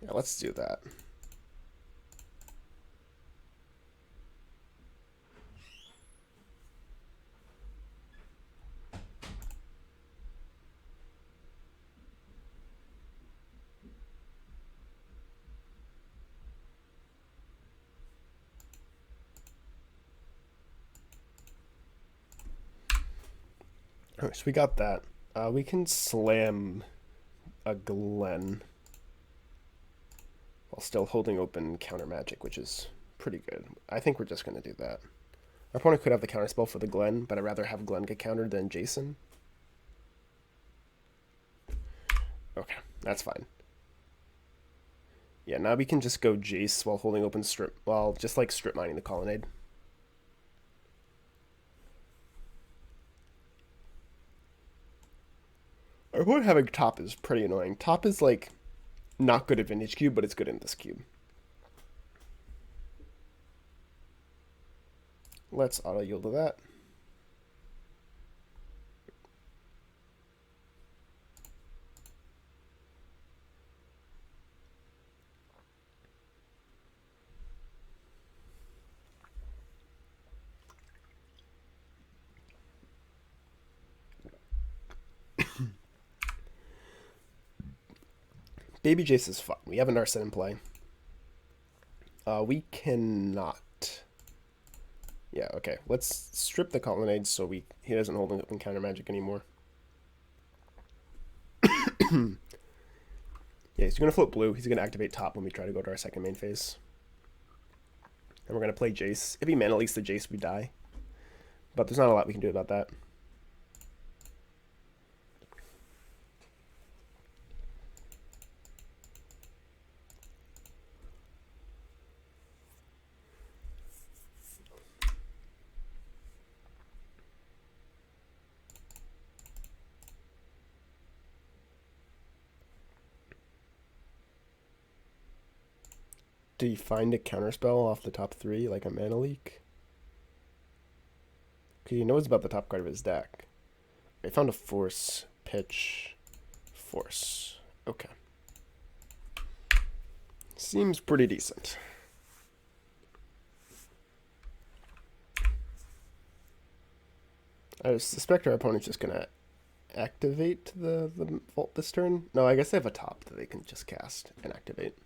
Yeah, let's do that. Alright, so we got that. We can slam a Glen while still holding open counter magic, which is pretty good. I think we're just going to do that. Our opponent could have the counter spell for the Glen, but I'd rather have Glen get countered than Jason. Okay, that's fine. Yeah, now we can just go Jace while holding open strip, while just like strip mining the Colonnade. Our opponent having top is pretty annoying. Top is like not good at Vintage Cube, but it's good in this cube. Let's auto yield to that. Baby Jace is fun. We have a Narset in play. We cannot. Yeah, okay. Let's strip the Colonnade so he doesn't hold open counter magic anymore. Yeah, he's going to float blue. He's going to activate top when we try to go to our second main phase. And we're going to play Jace. If he mana leaks the Jace, we die. But there's not a lot we can do about that. Did he find a counterspell off the top 3, like a mana leak? Because he knows about the top card of his deck. I found a force, pitch, force. Okay. Seems pretty decent. I suspect our opponent's just gonna activate the vault this turn. No, I guess they have a top that they can just cast and activate.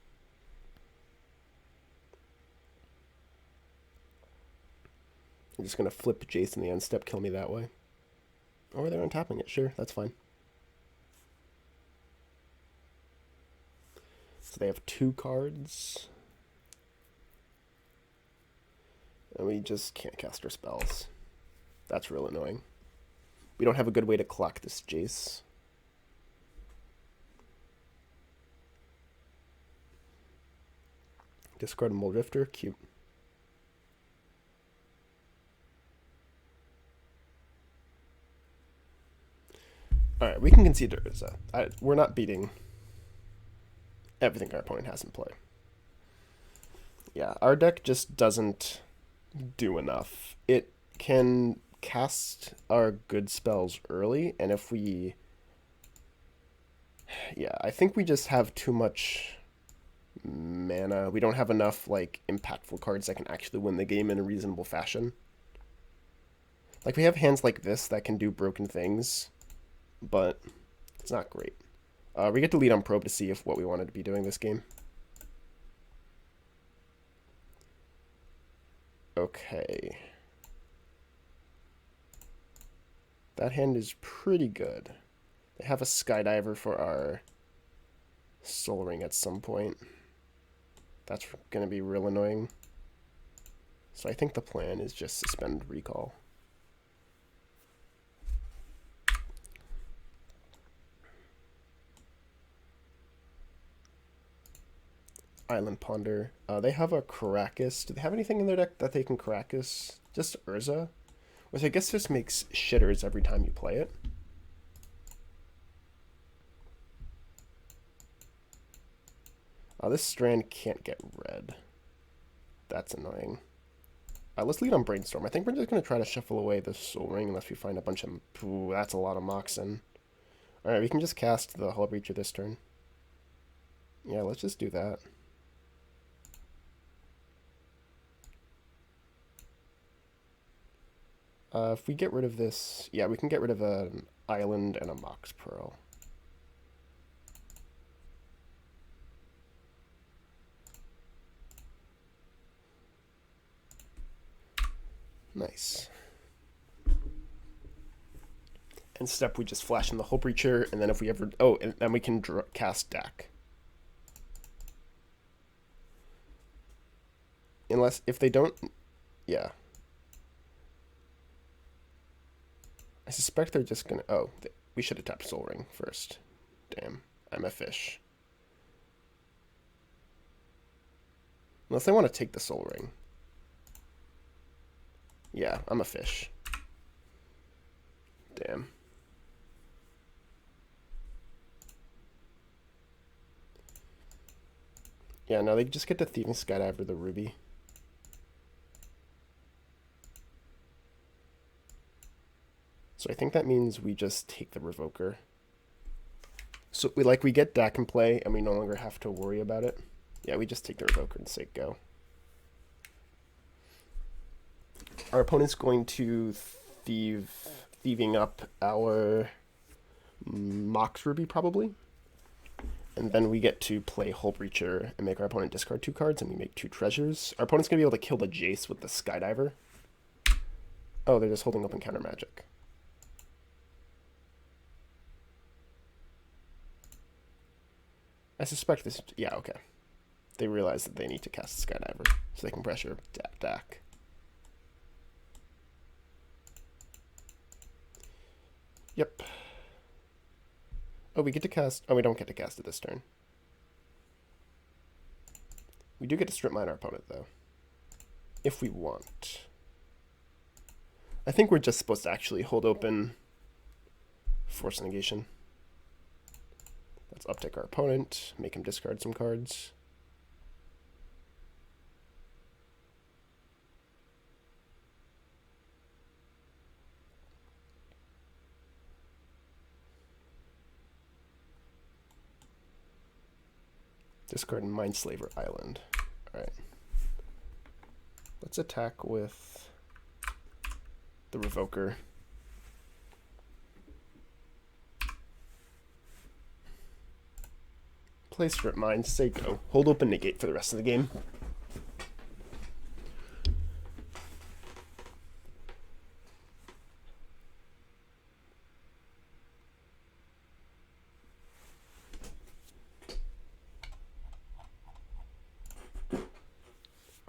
I'm just gonna flip Jace in the end step, kill me that way. Or they're untapping it, sure, that's fine. So they have 2 cards. And we just can't cast our spells. That's real annoying. We don't have a good way to clock this Jace. Discard a Mole Drifter, cute. Alright, we can concede to Urza. We're not beating everything our opponent has in play. Yeah, our deck just doesn't do enough. It can cast our good spells early, and if we... Yeah, I think we just have too much mana. We don't have enough, like, impactful cards that can actually win the game in a reasonable fashion. Like, we have hands like this that can do broken things, but it's not great. We get to lead on probe to see if what we wanted to be doing this game. Okay. That hand is pretty good. They have a Skydiver for our Soul Ring at some point. That's going to be real annoying. So I think the plan is just suspend recall. Island Ponder. They have a Caracas. Do they have anything in their deck that they can Caracas? Just Urza? Which I guess just makes shitters every time you play it. This Strand can't get red. That's annoying. Let's lead on Brainstorm. I think we're just going to try to shuffle away the Soul Ring unless we find a bunch of... Ooh, that's a lot of Moxen. Alright, we can just cast the Hull Breacher this turn. Yeah, let's just do that. If we get rid of this... Yeah, we can get rid of an Island and a Mox Pearl. Nice. And step, we just flash in the Hull Breacher, and then if we ever... Oh, and then we can cast Dak. Unless, if they don't... Yeah. I suspect they're just gonna... Oh, we should have tapped Soul Ring first. Damn, I'm a fish. Unless they want to take the Soul Ring. Yeah, I'm a fish. Damn. Yeah, no, they just get to Thieving Skydiver the Ruby. So I think that means we just take the Revoker. So we get Dak in play, and we no longer have to worry about it. Yeah, we just take the Revoker and say go. Our opponent's going to thieving up our Mox Ruby, probably. And then we get to play Hull Breacher and make our opponent discard 2 cards, and we make 2 treasures. Our opponent's going to be able to kill the Jace with the Skydiver. Oh, they're just holding open counter magic. I suspect this... Yeah, okay. They realize that they need to cast Skydiver, so they can pressure Dak. Yep. Oh, we get to cast... Oh, we don't get to cast it this turn. We do get to strip mine our opponent, though. If we want. I think we're just supposed to actually hold open Force Negation. Let's uptick our opponent, make him discard some cards. Discard Mindslaver Island. Alright. Let's attack with the Revoker. play Strip Mine, say go. Hold open negate for the rest of the game.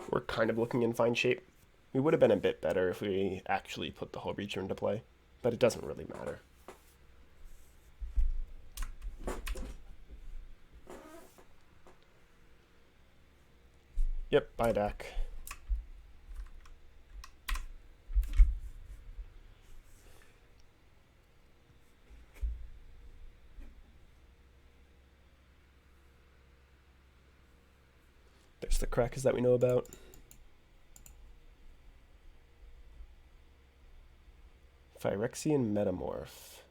We're kind of looking in fine shape. We would have been a bit better if we actually put the Hull Breacher into play, but it doesn't really matter. Yep, buy back. There's the crackers that we know about. Phyrexian Metamorph.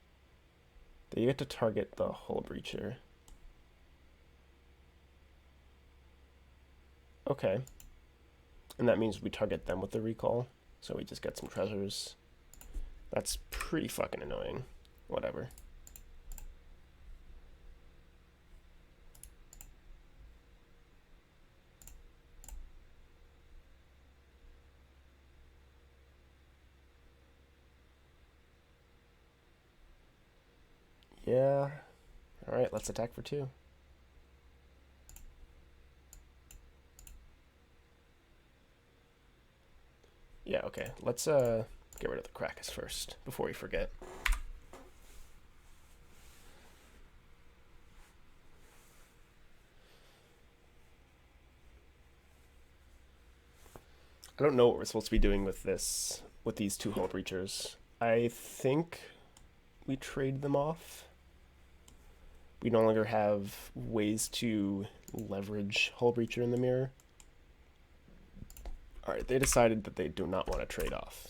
They get to target the Hull Breacher. Okay. And that means we target them with the recall, so we just get some treasures. That's pretty fucking annoying. Whatever. Yeah. Alright, let's attack for 2. Yeah, okay. Let's get rid of the Krakus first before we forget. I don't know what we're supposed to be doing with this, with these 2 Hull Breachers. I think we trade them off. We no longer have ways to leverage Hull Breacher in the mirror. Alright, they decided that they do not want to trade off.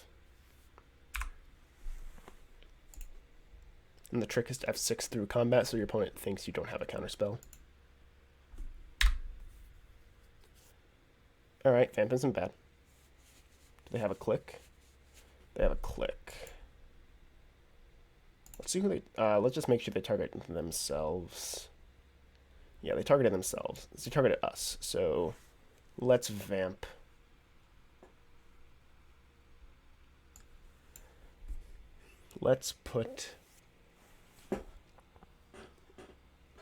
And the trick is to F6 through combat so your opponent thinks you don't have a counterspell. Alright, Vamp isn't bad. Do they have a click? They have a click. Let's see who they... let's just make sure they target themselves. Yeah, they targeted themselves. They targeted us, so let's Vamp. Let's put...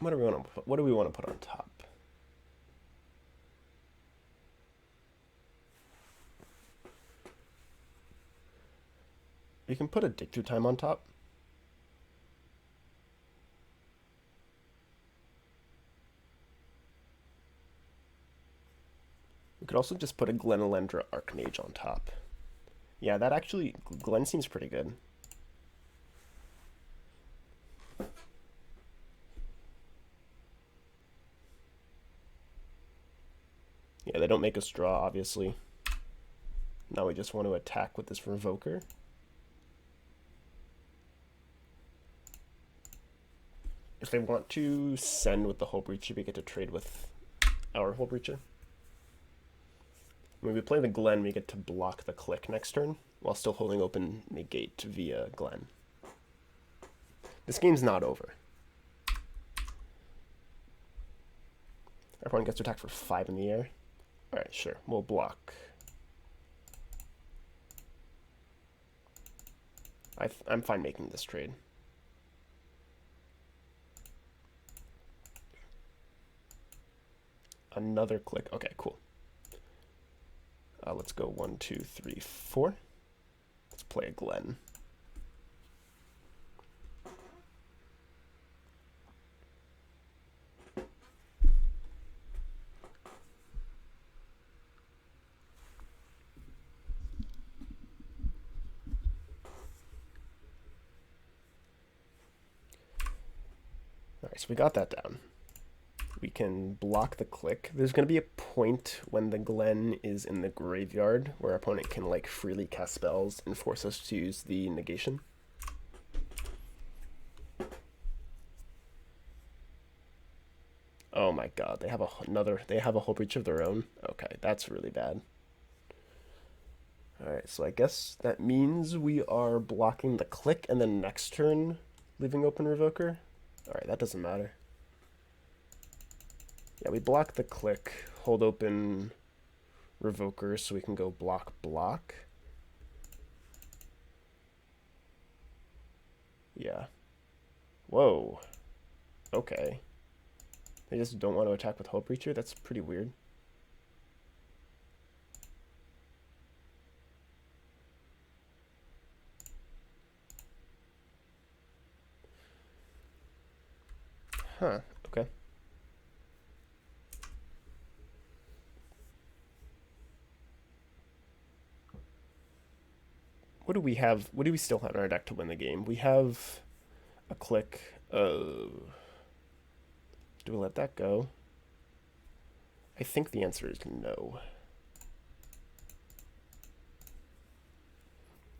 What do we want to put on top? We can put a Dig Through Time on top. We could also just put a Glenelendra Archmage on top. Yeah, that actually... Glen seems pretty good. Yeah, they don't make us draw, obviously. Now we just want to attack with this Revoker. If they want to send with the Hull Breacher, we get to trade with our Hull Breacher. When we play the Glen, we get to block the click next turn, while still holding open negate via Glen. This game's not over. Our opponent gets to attack for 5 in the air. Alright, sure, we'll block. I'm fine making this trade. Another click. Okay, cool. Let's go 1, 2, 3, 4. Let's play a Glen. Alright, so we got that down. We can block the click. There's going to be a point when the Glen is in the graveyard where our opponent can like freely cast spells and force us to use the negation. Oh my god, they have a Hull Breach of their own. Okay, that's really bad. Alright, so I guess that means we are blocking the click and then next turn leaving open Revoker. Alright, that doesn't matter. Yeah, we block the click, hold open Revoker so we can go block block. Yeah. Whoa. Okay. They just don't want to attack with Hull Breacher? That's pretty weird. Huh, okay. What do we have? What do we still have in our deck to win the game? We have a click. Do we let that go? I think the answer is no.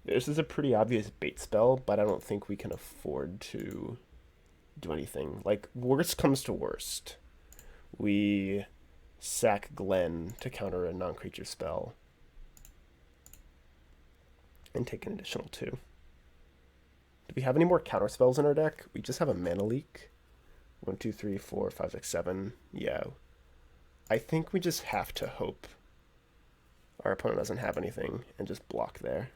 This is a pretty obvious bait spell, but I don't think we can afford to do anything. Like, worst comes to worst. We sack Glenn to counter a non-creature spell and take an additional 2. Do we have any more counter spells in our deck? We just have a mana leak. 1, 2, 3, 4, 5, 6, 7. Yeah. I think we just have to hope our opponent doesn't have anything and just block there.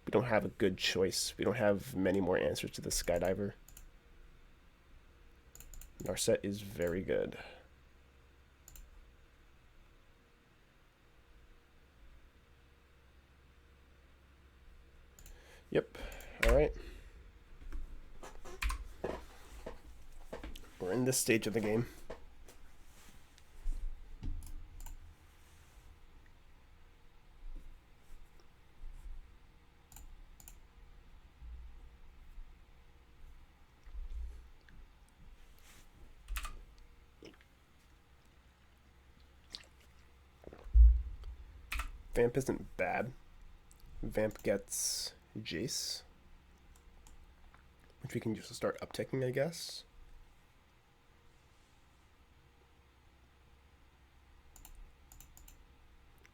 We don't have a good choice. We don't have many more answers to the Skydiver. Our set is very good. Yep. All right. We're in this stage of the game. Vamp isn't bad. Vamp gets Jace, which we can just start upticking, I guess.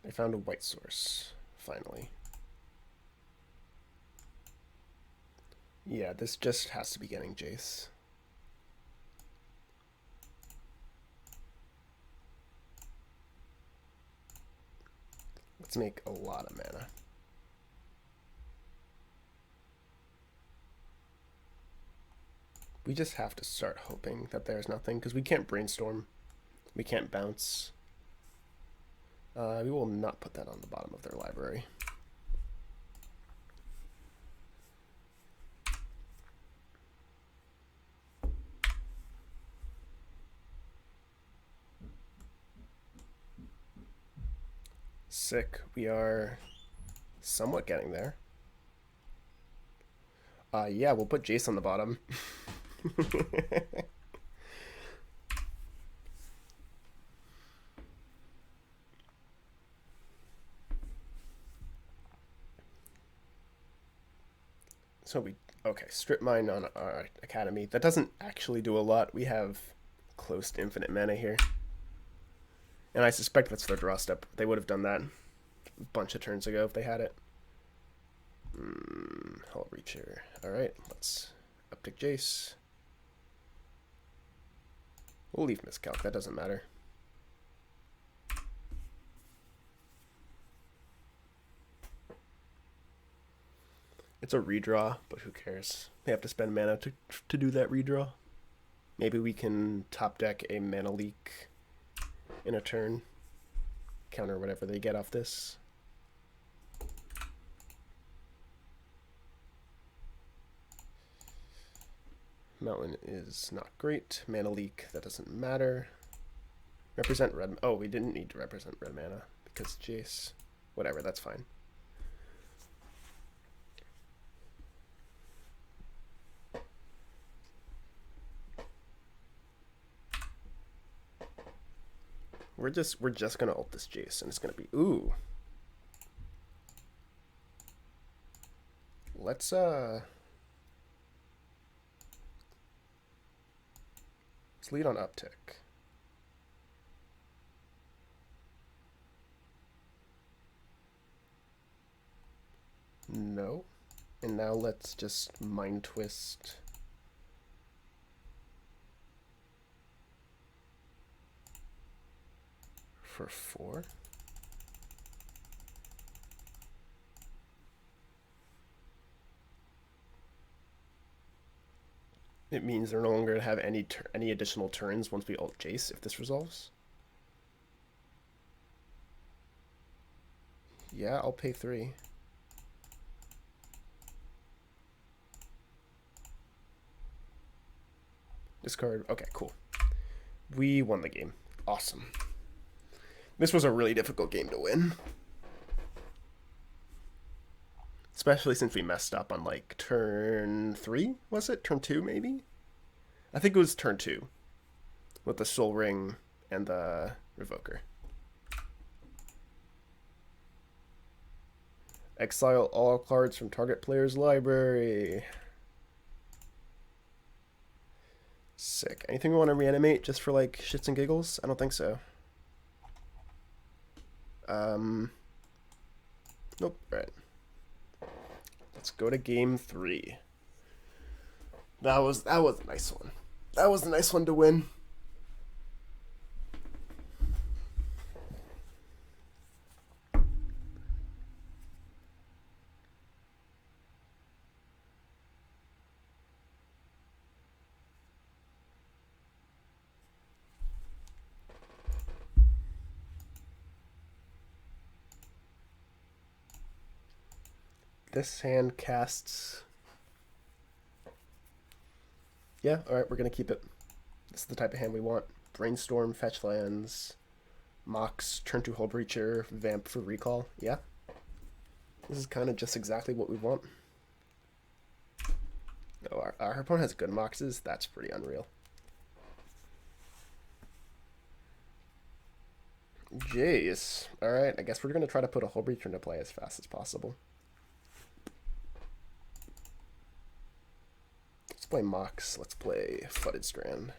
I found a white source, finally. Yeah, this just has to be getting Jace. Let's make a lot of mana. We just have to start hoping that there's nothing, because we can't brainstorm. We can't bounce. We will not put that on the bottom of their library. Sick. We are somewhat getting there. Yeah, we'll put Jace on the bottom. So okay, strip mine on our academy. That doesn't actually do a lot. We have close to infinite mana here. And I suspect that's their draw step. They would have done that a bunch of turns ago if they had it. Hull Breacher. Alright, let's uptick Jace. We'll leave Miscalc, that doesn't matter. It's a redraw, but who cares? They have to spend mana to do that redraw. Maybe we can top deck a mana leak in a turn. Counter whatever they get off this. Mountain is not great. Mana leak, that doesn't matter. Represent red. Oh, we didn't need to represent red mana because Jace. Whatever, that's fine. We're just gonna ult this Jace, and it's gonna be ooh. Let's lead on uptick. No. And now let's just Mind Twist. for 4. It means they're no longer going to have any additional turns once we ult Jace if this resolves. Yeah, I'll pay 3. Discard. Okay, cool. We won the game. Awesome. This was a really difficult game to win. Especially since we messed up on like turn 3, was it? Turn 2 maybe? I think it was turn 2 with the Soul Ring and the Revoker. Exile all cards from target player's library. Sick. Anything we want to reanimate just for like shits and giggles? I don't think so. Nope. Right. Let's go to game 3. That was a nice one. That was a nice one to win. This hand casts... Yeah, alright, we're going to keep it. This is the type of hand we want. Brainstorm, fetch lands, Mox, turn to Hull Breacher, Vamp for recall. Yeah. This is kind of just exactly what we want. Oh, our opponent has good Moxes. That's pretty unreal. Jeez. Alright, I guess we're going to try to put a Hull Breacher into play as fast as possible. Let's play Mox. Let's play Flooded Strand.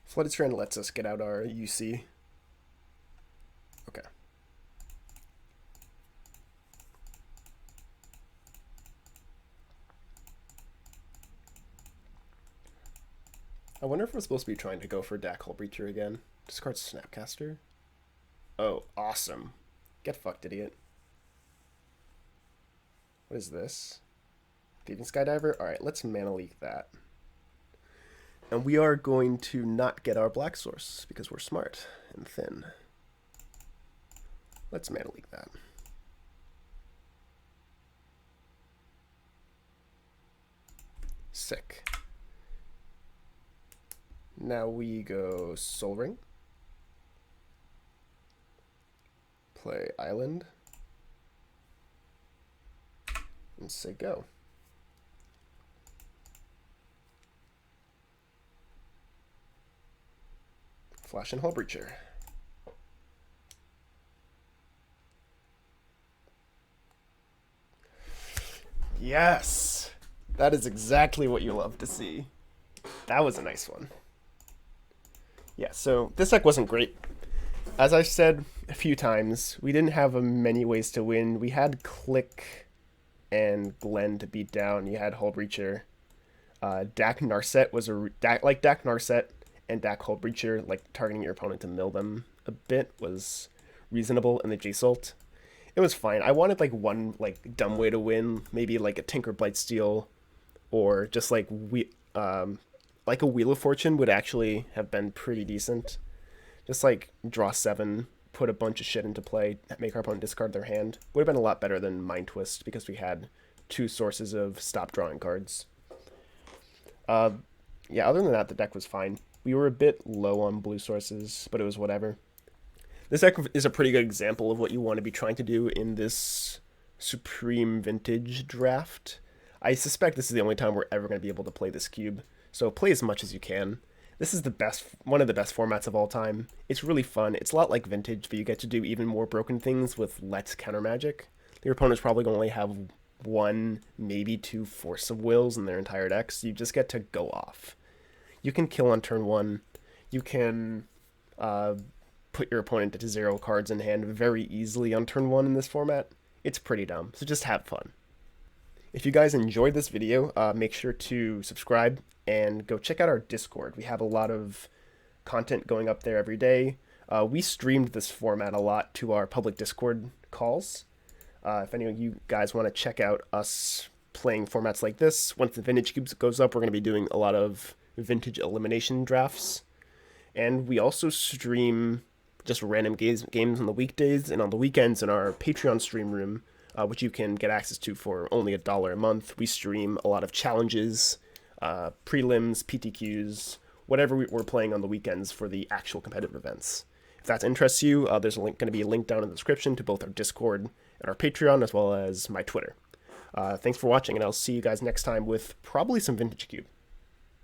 Flooded Strand lets us get out our UC. Okay. I wonder if we're supposed to be trying to go for Dak Hull Breacher again. Discard Snapcaster. Oh, awesome. Get fucked, idiot. What is this? Thieving Skydiver? Alright, let's mana leak that. And we are going to not get our black source because we're smart and thin. Let's mana leak that. Sick. Now we go Soul Ring. Play Island. And say go. Flash and Hull Breacher. Yes! That is exactly what you love to see. That was a nice one. Yeah, so this deck wasn't great. As I've said a few times, we didn't have many ways to win. We had Click and Glenn to beat down. You had Hull Breacher. Dak Narset was Dak Narset and Dak Hull Breacher, like targeting your opponent to mill them a bit, was reasonable in the J-Sult. It was fine. I wanted like one like dumb way to win, maybe like a Tinker Blightsteel, or just like a Wheel of Fortune would actually have been pretty decent. Just like draw 7, put a bunch of shit into play, make our opponent discard their hand. Would have been a lot better than Mind Twist because we had 2 sources of stop drawing cards. Yeah, other than that, the deck was fine. We were a bit low on blue sources, but it was whatever. This deck is a pretty good example of what you want to be trying to do in this Supreme Vintage draft. I suspect this is the only time we're ever going to be able to play this cube, so play as much as you can. This is one of the best formats of all time. It's really fun. It's a lot like Vintage, but you get to do even more broken things with less counter magic. Your opponent's probably going to only have 1, maybe 2 Force of Wills in their entire deck, so you just get to go off. You can kill on turn 1. You can put your opponent to 0 cards in hand very easily on turn 1 in this format. It's pretty dumb, so just have fun. If you guys enjoyed this video, make sure to subscribe and go check out our Discord. We have a lot of content going up there every day. We streamed this format a lot to our public Discord calls. If any of you guys want to check out us playing formats like this, once the Vintage Cubes goes up, we're going to be doing a lot of Vintage elimination drafts. And we also stream just random games on the weekdays and on the weekends in our Patreon stream room, which you can get access to for only $1 a month. We stream a lot of challenges, prelims, PTQs, whatever we're playing on the weekends for the actual competitive events. If that interests you, there's going to be a link down in the description to both our Discord and our Patreon, as well as my Twitter. Thanks for watching, and I'll see you guys next time with probably some Vintage Cube.